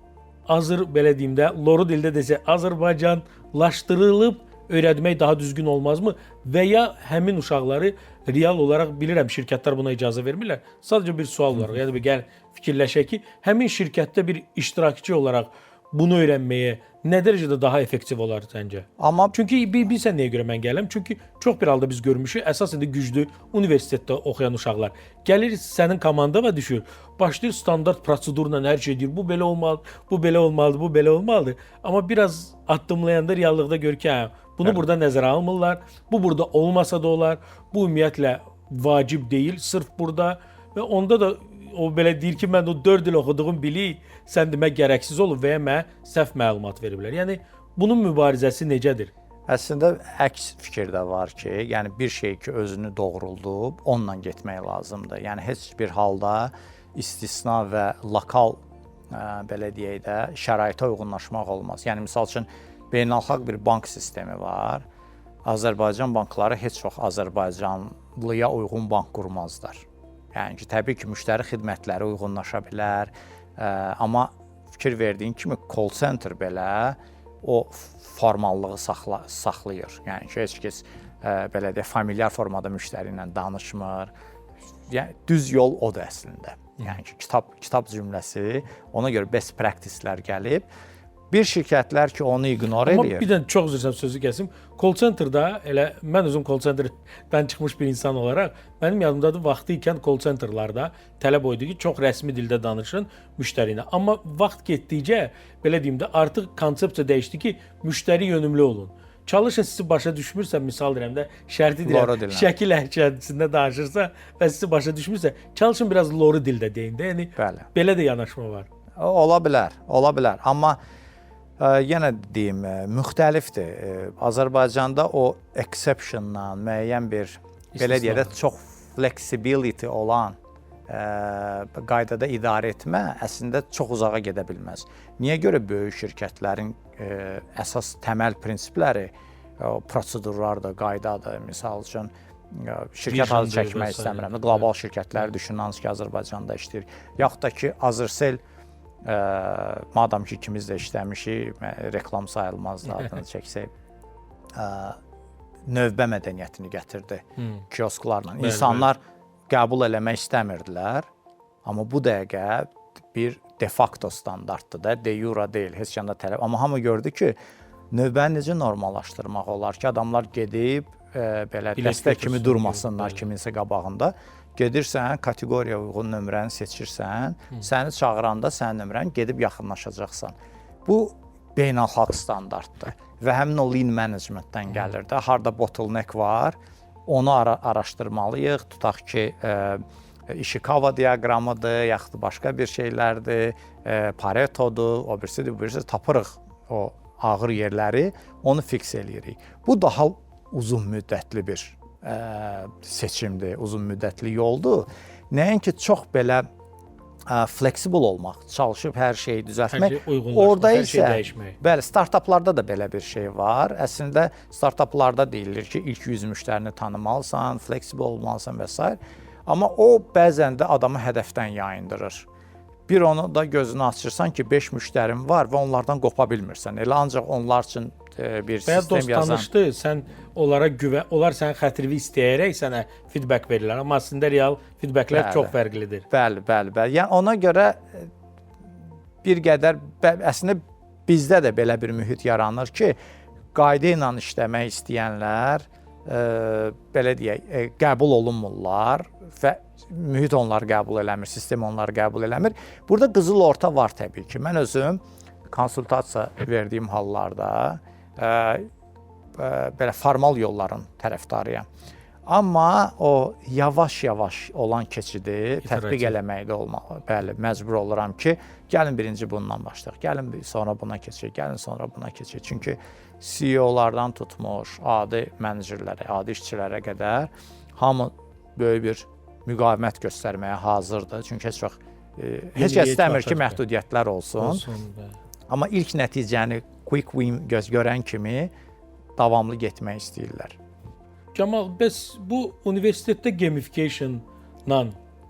belə deyim də, loru dildə desək, Azərbaycanlaşdırılıb öyrətmək daha düzgün olmazmı? Və ya həmin uşaqları real olaraq bilirəm, şirkətlər buna icazə vermirlər. Sadəcə bir sual olaraq, yəni gəl fikirləşək ki, həmin şirkətdə bir iştirakçı olaraq bunu öyrənməyə nə dərəcədə daha effektiv olar səncə? Amma çünki bilirsən nəyə görə mən gəlirəm? Çünki çox bir halda biz görmüşük, əsasən də güclü universitetdə oxuyan uşaqlar gəlir sənin komandana düşür, başlayır standart prosedurla hər şey deyir. Bu belə olmalı, bu belə olmalıdır, bu belə olmalıdır. Amma biraz addımlayanda reallıqda gör ki, bunu burada nəzərə almırlar. Bu burada olmasa da olar. Bu ümumiyyətlə vacib deyil, sırf burada və onda da o belə deyir ki, mən o 4 il oxuduğum bilik sən demə gərəksiz olub və ya mənə səhv məlumat veriblər. Yəni bunun mübarizəsi necədir? Əslində əks fikir də var ki, yəni bir şey ki özünü doğruldub, onunla getmək lazımdır. Yəni heç bir halda istisna və lokal belə deyək də şəraitə uyğunlaşmaq olmaz. Yəni misal üçün beynəlxalq bir bank sistemi var. Azərbaycan bankları heç vaxt Azərbaycanlıya uyğun bank qurmazlar. Yəni ki, təbii ki, müştəri xidmətləri uyğunlaşa bilər, amma fikir verdiyin kimi call center belə o formallığı saxlayır. Yəni ki, heç kəs belə deyək, familiar formada müştəri ilə danışmır. Yəni düz yol odur əslində. Yəni ki, kitab cümləsi, ona görə best practice-lər gəlib. Bir şirkətlər ki, onu ignor edir. Amma bir də çox üzr sözü kəsim. Call center'da elə mən özüm call center'dan çıxmış bir insan olaraq mənim yadımdadır vaxtı ikən call center'larda tələb oydu ki, çox rəsmi dildə danışın müştəri ilə. Amma vaxt getdikcə belə deyim də artıq konsepsiya dəyişdi ki, müştəri yönümlü olun. Çalışın sizi başa düşmürsə, misal deyirəm də, şərti deyirəm, şəkil hərəkətində danışırsa və sizi başa düşmürsə, çalışın biraz loru dildə deyin də. Yəni belə də yanaşma var. Ola bilər. Amma yenə deyim, müxtəlifdir. Azərbaycanda o exception-la müəyyən bir, belə deyək də, çox flexibility olan qaydada idarə etmə əslində çox uzağa gedə bilməz. Niyə görə böyük şirkətlərin əsas təməl prinsipləri prosedurlardır, qaydadır. Misal üçün, şirkət adı çəkmək istəmirəm. Qlobal şirkətləri düşünün, hansı ki, Azərbaycanda işləyir. Yaxud da ki, Azərsel, madam ki, ikimiz də işləmişik, reklam sayılmaz da adını çəksək, növbə mədəniyyətini gətirdi kiosklarla. İnsanlar qəbul eləmək istəmirdilər, amma bu dəqiqə bir de facto standartdır da, de jure deyil, heç yanda tələb. Amma hamı gördü ki, növbəni necə normallaşdırmaq olar ki, adamlar gedib, belə dəstək kimi durmasınlar kiminsə qabağında. Gedirsən, kateqoriya uyğun nömrəni seçirsən, səni çağıranda sənin nömrəni gedib yaxınlaşacaqsan. Bu beynəlxalq standartdır və həmin o lean managementdən gəlir də. Harda bottleneck var, onu araşdırmalıyıq. Tutaq ki, Ishikawa diaqramıdır, yaxud başqa bir şeylərdir, Paretodur, o birisi tapırıq o ağır yerləri, onu fiks eləyirik. Bu daha uzun müddətli bir seçimdir, uzun müddətli yoldur. Nəinki çox belə flexible olmaq, çalışıb hər şeyi düzəltmək. Orada isə bəli, startaplarda da belə bir şey var. Əslində startaplarda deyilir ki, ilk 100 müştərini tanımalısan, flexible olmalısan və s. Amma o bəzən də adamı hədəfdən yayındırır. Bir onu da gözünü açırsan ki, 5 müştərin var və onlardan qopa bilmirsən. Elə ancaq onlar üçün bir sistem yazan. Tanışdı, sən onlara onlar sənin xətrini istəyərək sənə feedback verirlər. Amma əslində real feedbacklər çox fərqlidir. Bəli. Yəni ona görə bir qədər əslində bizdə də belə bir mühit yaranır ki, qayda ilə işləmək istəyənlər belə deyək, qəbul olunmurlar və mühit onları qəbul eləmir, sistem onları qəbul eləmir. Burada qızıl orta var təbii ki. Mən özüm konsultasiya verdiyim hallarda belə formal yolların tərəfdarıyam. Amma o yavaş-yavaş olan keçidi tətbiq eləməkdə bəli, məcbur oluram ki, gəlin birinci bundan başlayaq, gəlin sonra buna keçək, gəlin sonra buna keçək. Çünki CEO-lardan tutmuş, adi menecerlərə, adi işçilərə qədər hamı böyük bir müqavimət göstərməyə hazırdır. Çünki heç kəs istəmir ki, məhdudiyyətlər olsun. Amma ilk nəticəni quick win görən kimi davamlı getmək istəyirlər. Camal, bəs bu universitetdə gamification-la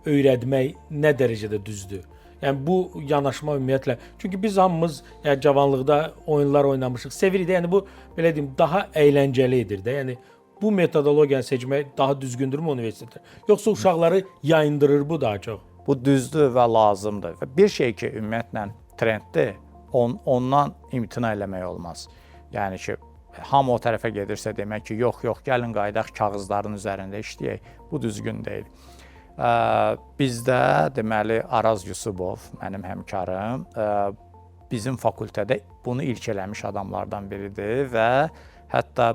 öyrətmək nə dərəcədə düzdür? Yəni bu yanaşma ümumiyyətlə, çünki biz hamımız cavanlıqda oyunlar oynamışıq, sevirik də, yəni bu belə deyim, daha əyləncəli edir də. Yəni bu metodologiyanı seçmək daha düzgündürmü universitetdə? Yoxsa uşaqları yayındırır bu daha çox? Bu düzdür və lazımdır. Və bir şey ki, ümumiyyətlə trenddir, ondan imtina eləmək olmaz. Yəni ki, hamı o tərəfə gedirsə demək ki, yox, gəlin qaydaq kağızların üzərində işləyək. Bu düzgün deyil. Bizdə deməli Araz Yusubov, mənim həmkarım, bizim fakültədə bunu ilk eləmiş adamlardan biridir və hətta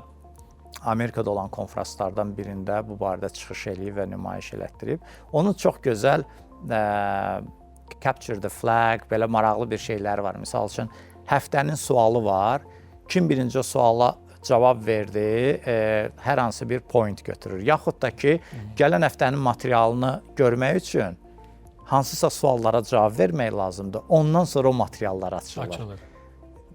Amerikada olan konfranslardan birində bu barədə çıxış eləyib və nümayiş elətdirib. Onun çox gözəl capture the flag, belə maraqlı bir şeyləri var. Misal üçün, həftənin sualı var. Kim birinci suala cavab verdi, hər hansı bir point götürür. Yaxud da ki, gələn həftənin materialını görmək üçün hansısa suallara cavab vermək lazımdır. Ondan sonra o materiallar açılır.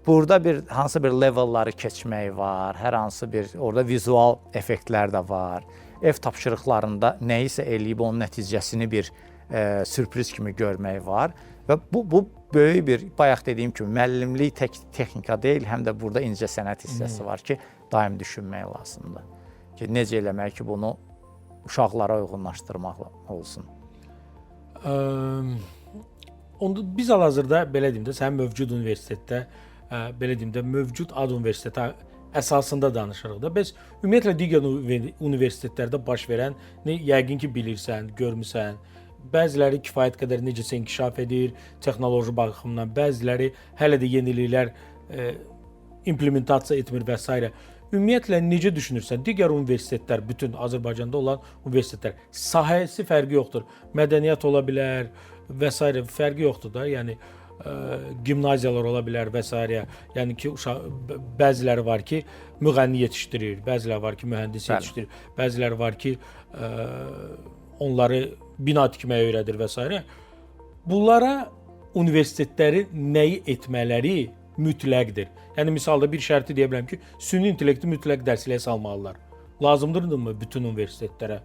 Burada hansı bir levelları keçmək var, hər hansı bir orada vizual effektlər də var. Ev tapşırıqlarında nəyisə eləyib onun nəticəsini bir sürpriz kimi görmək var. Və bu böyük bir, bayaq dediyim kimi, müəllimlik texnika deyil, həm də burada incə sənət hissəsi var ki, daim düşünmək lazımdır. Ki, necə eləmək ki, bunu uşaqlara uyğunlaşdırmaq olsun. Biz hal-hazırda, belə deyim də, sənin mövcud universitetdə, belə deyim də, mövcud ad universitetə əsasında danışırıq da. Bəs ümumiyyətlə digər universitetlərdə baş verən, yəqin ki, bilirsən, görmüsən, bəziləri kifayət qədər necəsə inkişaf edir, texnoloji baxımdan, bəziləri hələ də yeniliklər implementasiya etmir və s. Ümumiyyətlə, necə düşünürsən? Digər universitetlər, bütün Azərbaycanda olan universitetlər, sahəsi fərqi yoxdur. Mədəniyyət ola bilər və s. fərqi yoxdur da. Yəni, gimnaziyalar ola bilər və s. Yəni ki, bəziləri var ki, müğənni yetişdirir, bəziləri var ki, mühəndis yetişdirir, bəziləri var ki, onları bina tikməyə öyrədir və s. Bunlara universitetlərin nəyi etmələri mütləqdir. Yəni, misalda bir şərti deyə bilərəm ki, süni intellekti mütləq dərsliyə salmalılar. Lazımdırmı bütün universitetlərə?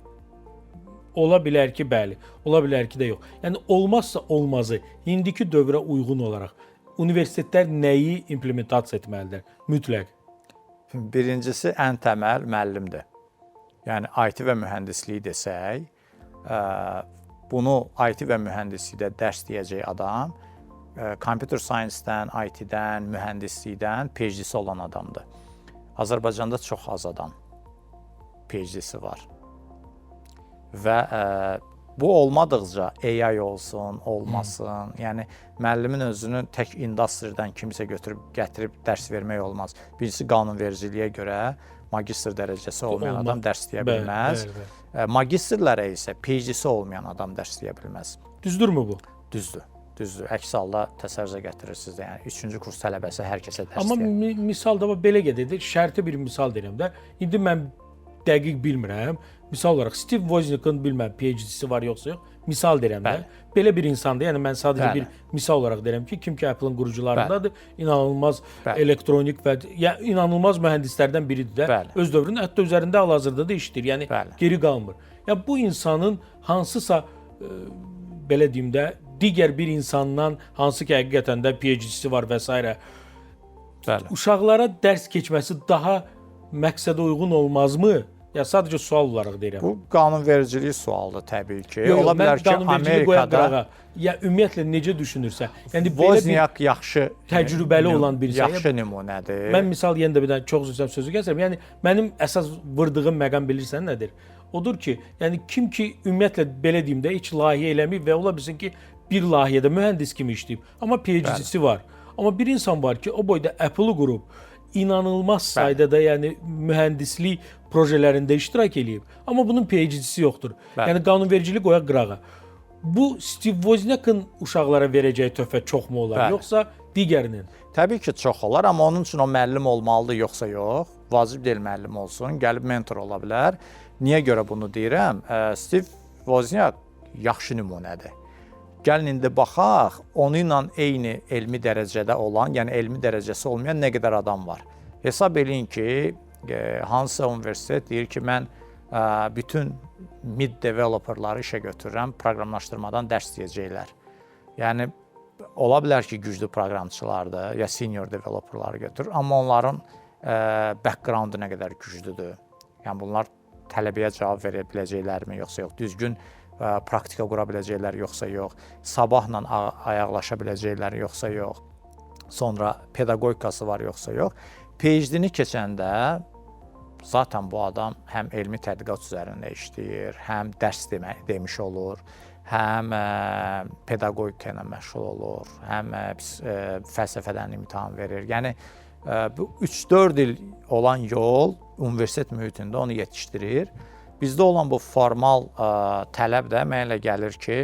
Ola bilər ki, bəli. Ola bilər ki, də yox. Yəni, olmazsa olmazı, indiki dövrə uyğun olaraq universitetlər nəyi implementasiya etməlidir? Mütləq. Birincisi, ən təməl müəllimdir. Yəni, IT və mühəndisliyi desək, bunu IT və mühəndislikdə dərs deyəcək adam, computer science-dən, IT-dən, mühəndislikdən PhD-si olan adamdır. Azərbaycanda çox az adam PhD-si var. Və bu olmadıqca AI olsun, olmasın, yəni müəllimin özünü tək industriyadan kimsə gətirib dərs vermək olmaz. Birincisi, qanunvericiliyə görə magistr dərəcəsi olmayan Olmaz. adam dərs deyə Bəli, bilməz. bəli, Magistrlərə isə PhD-si olmayan adam dərs deyə bilməz. Düzdürmü bu? Düzdür. Düzdür. Əks halda təsəvvürə gətirirsiniz də, yəni 3-cü kurs tələbəsi hər kəsə dərs Amma deyə. misal da belə gedir. Şərti bir misal deyirəm də. İndi mən dəqiq bilmirəm. Misal olaraq Steve Wozniak'ın bilməm PhD-si var yoxsa yox. Misal deyirəm də. Bəli. Belə bir insandır. Yəni mən sadəcə Bəli. bir misal olaraq deyirəm ki, kim ki Apple-ın qurucularındadır, inanılmaz Bəli. elektronik və ya inanılmaz mühəndislərdən biridir də. Bəli. Öz dövrünün hətta üzərində hal-hazırda da işləyir. Yəni Bəli. geri qalmır. Ya bu insanın hansısa belə deyim də digər bir insandan hansı ki həqiqətən də PhD-si var və s. Bəli. uşaqlara dərs keçməsi daha məqsədə uyğun olmazmı? Ya sadəcə sual olaraq deyirəm. Bu qanunvericilik sualıdır təbii ki. Yox, Ola bilər ki, Amerikada ya ümumiyyətlə necə düşünürsə, yəni belə bir Wozniak yaxşı təcrübəli olan birisi. yaxşı nümunədir. Mən misal yenə də bir dənə çox üzr sözü kəsərəm. Yəni mənim əsas vurdığım məqam bilirsən nədir? Odur ki, yəni kim ki ümumiyyətlə belə deyim də heç layihə eləməyib və ola bilsin ki, bir layihədə mühəndis kimi işləyib, amma PhD-si var. Amma bir insan var ki, o boyda Apple-ı qurub inanılmaz sayda da yəni mühəndislik projelərində iştirak eləyib, amma bunun PhD-si yoxdur. Bəli. Yəni qanunvericilik qoyaq qırağa. Bu Steve Wozniak'ın uşaqlara verəcəyi töhfə çoxmu olar, Bəli. yoxsa digərinin? Təbii ki, çox olar, amma onun üçün o müəllim olmalıdır yoxsa yox. Vacib deyil müəllim olsun, gəlib mentor ola bilər. Niyə görə bunu deyirəm? Steve Wozniak yaxşı nümunədir. Gəlin indi baxaq, onu ilə eyni elmi dərəcədə olan, yəni elmi dərəcəsi olmayan nə qədər adam var. Hesab eləyin ki, hansısa universitet deyir ki, mən bütün mid developerları işə götürürəm, proqramlaşdırmadan dərs deyəcəklər. Yəni ola bilər ki, güclü proqramçılardır, ya senior developerları götürür, amma onların backgroundu nə qədər güclüdür. Yəni bunlar tələbəyə cavab verə biləcəklərmi, yoxsa yox, düzgün praktika qura biləcəklər, yoxsa yox, sabahla ayaqlaşa biləcəklər, yoxsa yox, sonra pedaqogikası var, yoxsa yox. PhD-ni keçəndə zaten bu adam həm elmi tədqiqat üzərində işləyir, həm dərs demiş olur, həm pedaqogika ilə məşğul olur, həm fəlsəfədən imtahan verir. Yəni bu 3-4 il olan yol universitet mühitində onu yetişdirir. Bizdə olan bu formal tələb də mənə elə gəlir ki,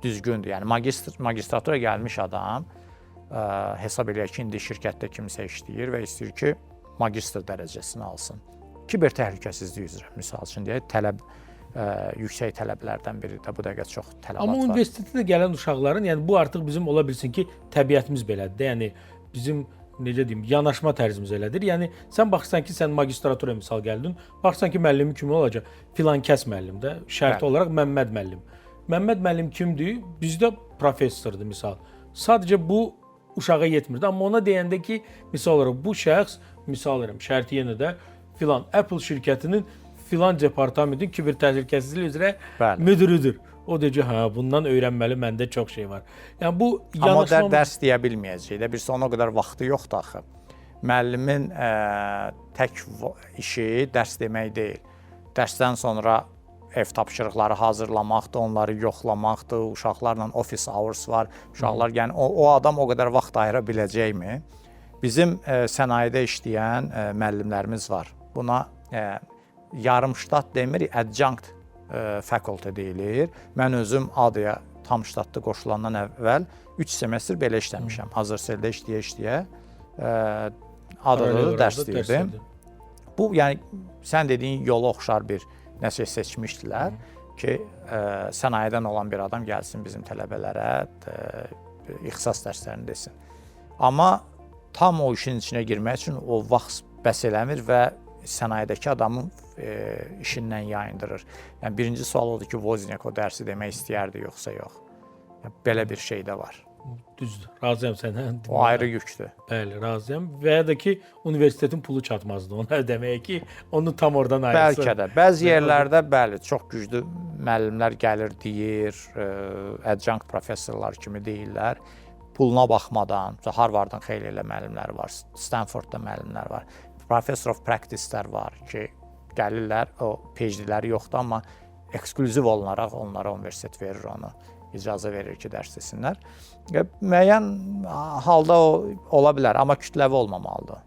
düzgündür. Yəni magistratura gəlmiş adam hesab eləyək ki, indi şirkətdə kimsə işləyir və istəyir ki, magistr dərəcəsini alsın. Kiber təhlükəsizlik üzrə misal üçün deyək, yüksək tələblərdən biri də bu dəqiqə çox tələbat var. Amma universitetdə gələn uşaqların, yəni bu artıq bizim ola bilsin ki, təbiətimiz belədir. Yəni bizim necə deyim, yanaşma tərzimiz elədir. Yəni sən baxırsan ki, sən magistratura misal gəldin, baxırsan ki, müəllimi kimi olacaq? Filan kəs müəllim də, şərti olaraq Məmməd müəllim. Məmməd müəllim kimdir? Bizdə professordur misal. Sadəcə bu uşağa yetmirdi. Amma ona deyəndə ki, misal olaraq bu şəxs, misal verirəm, şərti yenə də filan Apple şirkətinin filan departamentin kiber təhlükəsizlik üzrə müdürüdür. O deyir ki, hə, bundan öyrənməli məndə çox şey var. Yəni bu yanaşma... Amma dərs deyə bilməyəcək də, birisi ona o qədər vaxtı yoxdur axı. Müəllimin tək işi dərs demək deyil. Dərsdən sonra ev tapşırıqları hazırlamaqdır, onları yoxlamaqdır, uşaqlarla office hours var. Uşaqlar, yəni o adam o qədər vaxt ayıra biləcəkmi? Bizim sənayedə işləyən müəllimlərimiz var. Buna yarımştat demirik, adjunct faculty deyilir. Mən özüm ADA tam ştatlı qoşulandan əvvəl 3 semestr belə işləmişəm. Hazırseldə işləyə-işləyə ADA-da dərs deyirdim. Bu, yəni sən dediyin yola oxşar bir nəsə seçmişdilər ki, sənayedən olan bir adam gəlsin bizim tələbələrə ixtisas dərslərini desin. Amma tam o işin içinə girmək üçün o vaxt bəs eləmir və sənayedəki adamın işindən yayındırır. Yəni birinci sual odur ki, Wozniak o dərsi demək istəyərdi, yoxsa yox. Yəni, belə bir şey də var. Düzdür, razıyam səndən. O ayrı yükdür. Bəli, razıyam. Və ya da ki, universitetin pulu çatmazdı ona deməyə ki, onu tam oradan ayırsın. Bəlkə də. Bəzi yerlərdə, bəli, çox güclü müəllimlər gəlir, deyir, adjunct professorlar kimi deyirlər. Puluna baxmadan, Harvardın xeyli elə müəllimləri var, Stanfordda müəllimlər var. Professor of Practice-lər var ki, gəlirlər, o PhD-ləri yoxdur, amma ekskluziv olaraq onlara universitet verir onu, icazə verir ki, dərs desinlər. Müəyyən halda o ola bilər, amma kütləvi olmamalıdır.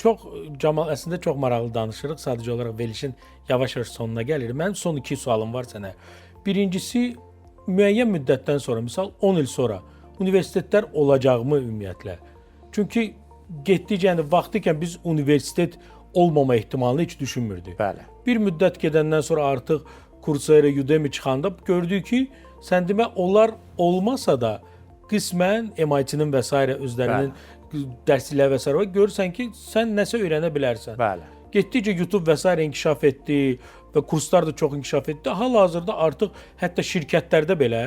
Çox Camal, əslində çox maraqlı danışırıq. Sadəcə olaraq verilişin yavaş-yavaş sonuna gəlir. Mənim son 2 sualım var sənə. Birincisi, müəyyən müddətdən sonra, misal 10 il sonra universitetlər olacaqmı ümumiyyətlə? Çünki getdikcə, yəni vaxtı ikən biz universitet olmama ehtimalını heç düşünmürdük. Bəli. Bir müddət gedəndən sonra artıq Coursera, Udemy çıxanda gördük ki, sən demə onlar olmasa da qismən MIT-nin və s. özlərinin dərslikləri və s. var. Görürsən ki, sən nəsə öyrənə bilərsən. Bəli. Getdikcə YouTube və s. inkişaf etdi və kurslar da çox inkişaf etdi. Hal-hazırda artıq hətta şirkətlərdə belə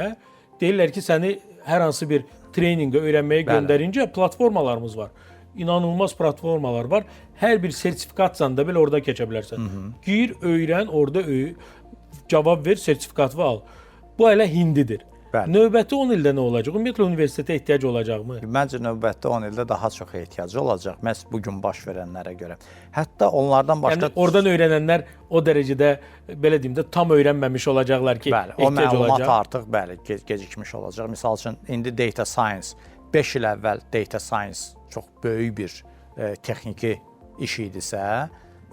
deyirlər ki, səni hər hansı bir treyninqə öyrənməyə göndərincə platformalarımız var. İnanılmaz platformalar var. Hər bir sertifikatsan da belə orada keçə bilərsən. Gir, öyrən, orada cavab ver, sertifikatı al. Bu hələ hindidir. Bəli. Növbəti 10 ildə nə olacaq? Ümumiyyətlə universitetə ehtiyac olacaqmı? Məncə növbəti 10 ildə daha çox ehtiyacı olacaq, məhz bu gün baş verənlərə görə. Hətta onlardan başqa... Yəni oradan öyrənənlər o dərəcədə, belə deyim də, tam öyrənməmiş olacaqlar ki, bəli, o ehtiyac məlumat olacaq. artıq bəli, gecikmiş olacaq. Misal üçün, indi data science, 5 il əvvəl data science çox böyük bir texniki iş idisə,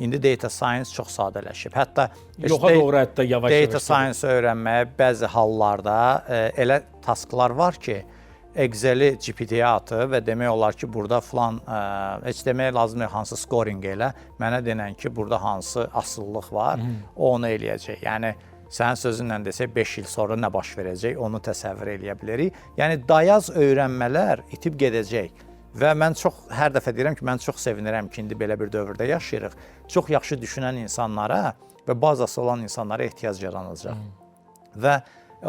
indi data science çox sadələşib. Hətta Yoxa doğru hətta yavaş-yavaş. Data science öyrənməyə bəzi hallarda elə tasklar var ki, Excel-i GPT-yə atıb və demək olar ki, burada filan heç demək lazım deyil hansı scoring elə, mənə denən ki, burada hansı asıllıq var, o onu eləyəcək. Yəni sənin sözünlə desək 5 il sonra nə baş verəcək, onu təsəvvür eləyə bilərik. Yəni dayaz öyrənmələr itib gedəcək. Və mən hər dəfə deyirəm ki, mən çox sevinirəm ki, indi belə bir dövrdə yaşayırıq. Çox yaxşı düşünən insanlara və bazası olan insanlara ehtiyac yaranacaq. Və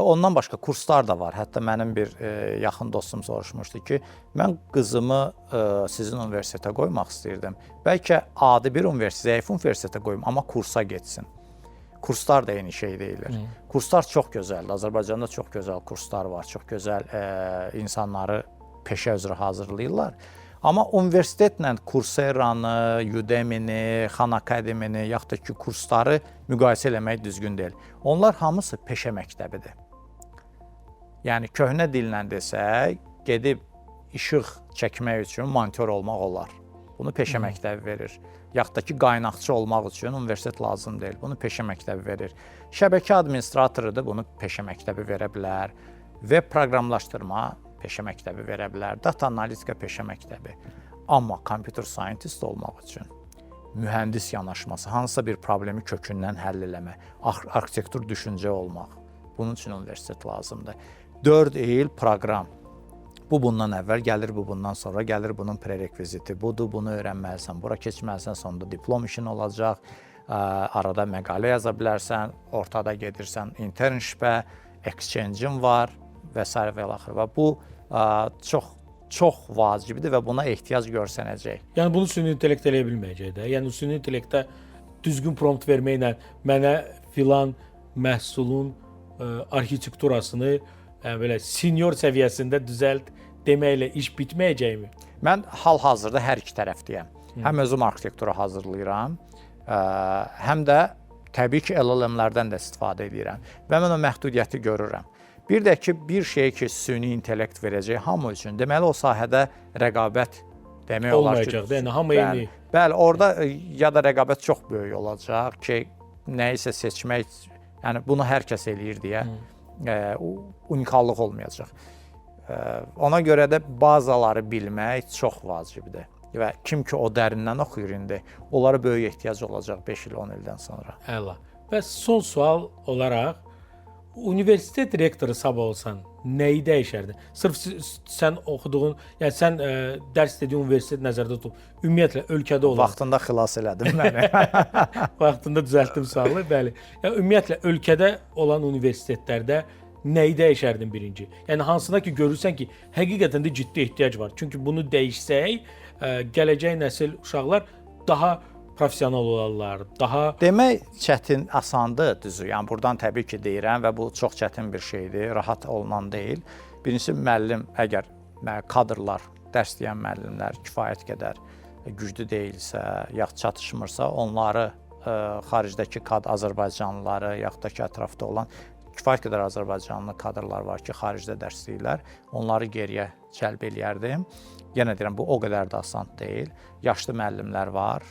ondan başqa kurslar da var. Hətta mənim bir yaxın dostum soruşmuşdu ki, mən qızımı sizin universitetə qoymaq istəyirdim. Bəlkə adi bir zəif universitetə qoyum, amma kursa getsin. Kurslar da eyni şey deyilir. Kurslar çox gözəldir. Azərbaycanda çox gözəl kurslar var. Çox gözəl insanları peşə üzrə hazırlayırlar. Amma universitetlə Coursera-nı, Udemy-ni, Khan Academy-ni, yaxud da ki, kursları müqayisə eləmək düzgün deyil. Onlar hamısı peşə məktəbidir. Yəni, köhnə dillə desək, gedib işıq çəkmək üçün monitör olmaq olar. Bunu peşə məktəbi verir. Yaxud da ki, qaynaqçı olmaq üçün universitet lazım deyil. Bunu peşə məktəbi verir. Şəbəkə administratorudur, bunu peşə məktəbi verə bilər. Web proqramlaşdırma peşə məktəbi verə bilər, data analitika peşə məktəbi. Amma computer scientist olmaq üçün mühəndis yanaşması, hansısa bir problemi kökündən həll eləmək, arxitektur düşüncə olmaq, bunun üçün universitet lazımdır. 4 il proqram. Bu bundan əvvəl gəlir, bu bundan sonra gəlir, bunun prerekviziti budur, bunu öyrənməlisən, bura keçməlisən, sonunda diplom işin olacaq, arada məqalə yaza bilərsən, ortada gedirsən internshipə, exchange-in var və s. və axır. Və bu çox vacibdir və buna ehtiyac görsənəcək. Yəni bunu süni intellekt eləyə bilməyəcək də. Yəni süni intellektə düzgün prompt verməklə mənə filan məhsulun arxitekturasını belə senior səviyyəsində düzəlt deməklə iş bitməyəcəkmi? Mən hal-hazırda hər iki tərəfdəyəm. Həm özüm arxitektura hazırlayıram, həm də təbii ki, LLM-lərdən də istifadə edirəm və mən o məhdudiyyəti görürəm. Bir də ki, bir şey ki, süni intellekt verəcək hamı üçün, deməli o sahədə rəqabət demək olar ki, olmayacaq, yəni hamı eyni. Bəli, orada ya da rəqabət çox böyük olacaq ki, nəyisə seçmək, yəni bunu hər kəs eləyir deyə unikallıq olmayacaq. Ona görə də bazaları bilmək çox vacibdir. Və kim ki o dərindən oxuyur indi, onlara böyük ehtiyac olacaq 5 il, 10 ildən sonra. Əla. Və son sual olaraq, universitet rektoru sabah olsan, nəyi dəyişərdin? Sırf sən oxuduğun, yəni sən dərs dediyin universitet nəzərdə tutub, ümumiyyətlə ölkədə olan... Vaxtında xilas elədin məni. Vaxtında düzəltdim sualı, bəli. Yəni, ümumiyyətlə ölkədə olan universitetlərdə nəyi dəyişərdin birinci? Yəni hansına ki görürsən ki, həqiqətən də ciddi ehtiyac var. Çünki bunu dəyişsək, gələcək nəsil uşaqlar daha professional olarlar, daha... Demək çətin, asandır, düzü. Yəni buradan təbii ki deyirəm və bu çox çətin bir şeydir, rahat olunan deyil. Birincisi müəllim, əgər kadrlar, dərs deyən müəllimlər kifayət qədər güclü deyilsə, yaxud çatışmırsa, onları xaricdəki Azərbaycanlıları, yaxud da ki ətrafda olan kifayət qədər Azərbaycanlı kadrlar var ki, xaricdə dərs deyirlər. Onları geriyə cəlb eləyərdim. Yenə deyirəm, bu o qədər də asan deyil. Yaşlı müəllimlər var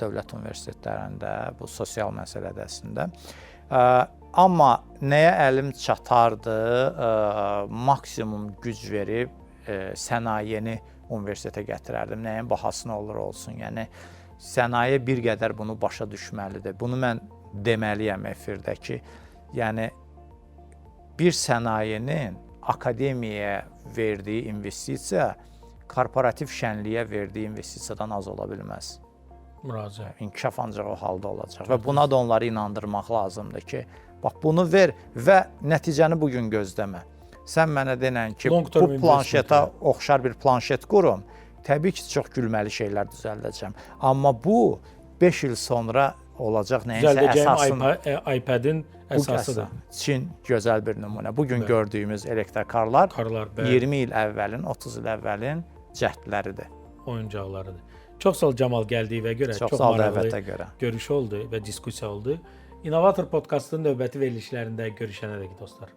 dövlət universitetlərində, bu sosial məsələdəsində. Amma nəyə əlim çatardı, maksimum güc verib sənayeni universitetə gətirərdim. Nəyin bahasına olur olsun. Yəni, sənaye bir qədər bunu başa düşməlidir. Bunu mən deməliyəm efirdə ki, yəni bir sənayenin akademiyaya verdiyi investisiya korporativ şənliyə verdiyi investisiyadan az ola bilməz. Müraciət. İnkişaf ancaq o halda olacaq və buna da onları inandırmaq lazımdır ki, bax bunu ver və nəticəni bugün gözləmə. Sən mənə denən ki, bu planşeta oxşar bir planşet qurum, təbii ki, çox gülməli şeylər düzəldəcəm. Amma bu 5 il sonra olacaq nəyinsə əsasını. iPad-in əsasıdır. Çin gözəl bir nümunə. Bugün gördüyümüz elektrokarlar 20 il əvvəlin, 30 il əvvəlin cəhdləridir. Oyuncaqlarıdır. Çox sağ ol Camal gəldiyinə görə. Çox sağ ol dəvətə görə. Görüş oldu və diskussiya oldu. İnnovator podkastının növbəti verilişlərində görüşənədək dostlar.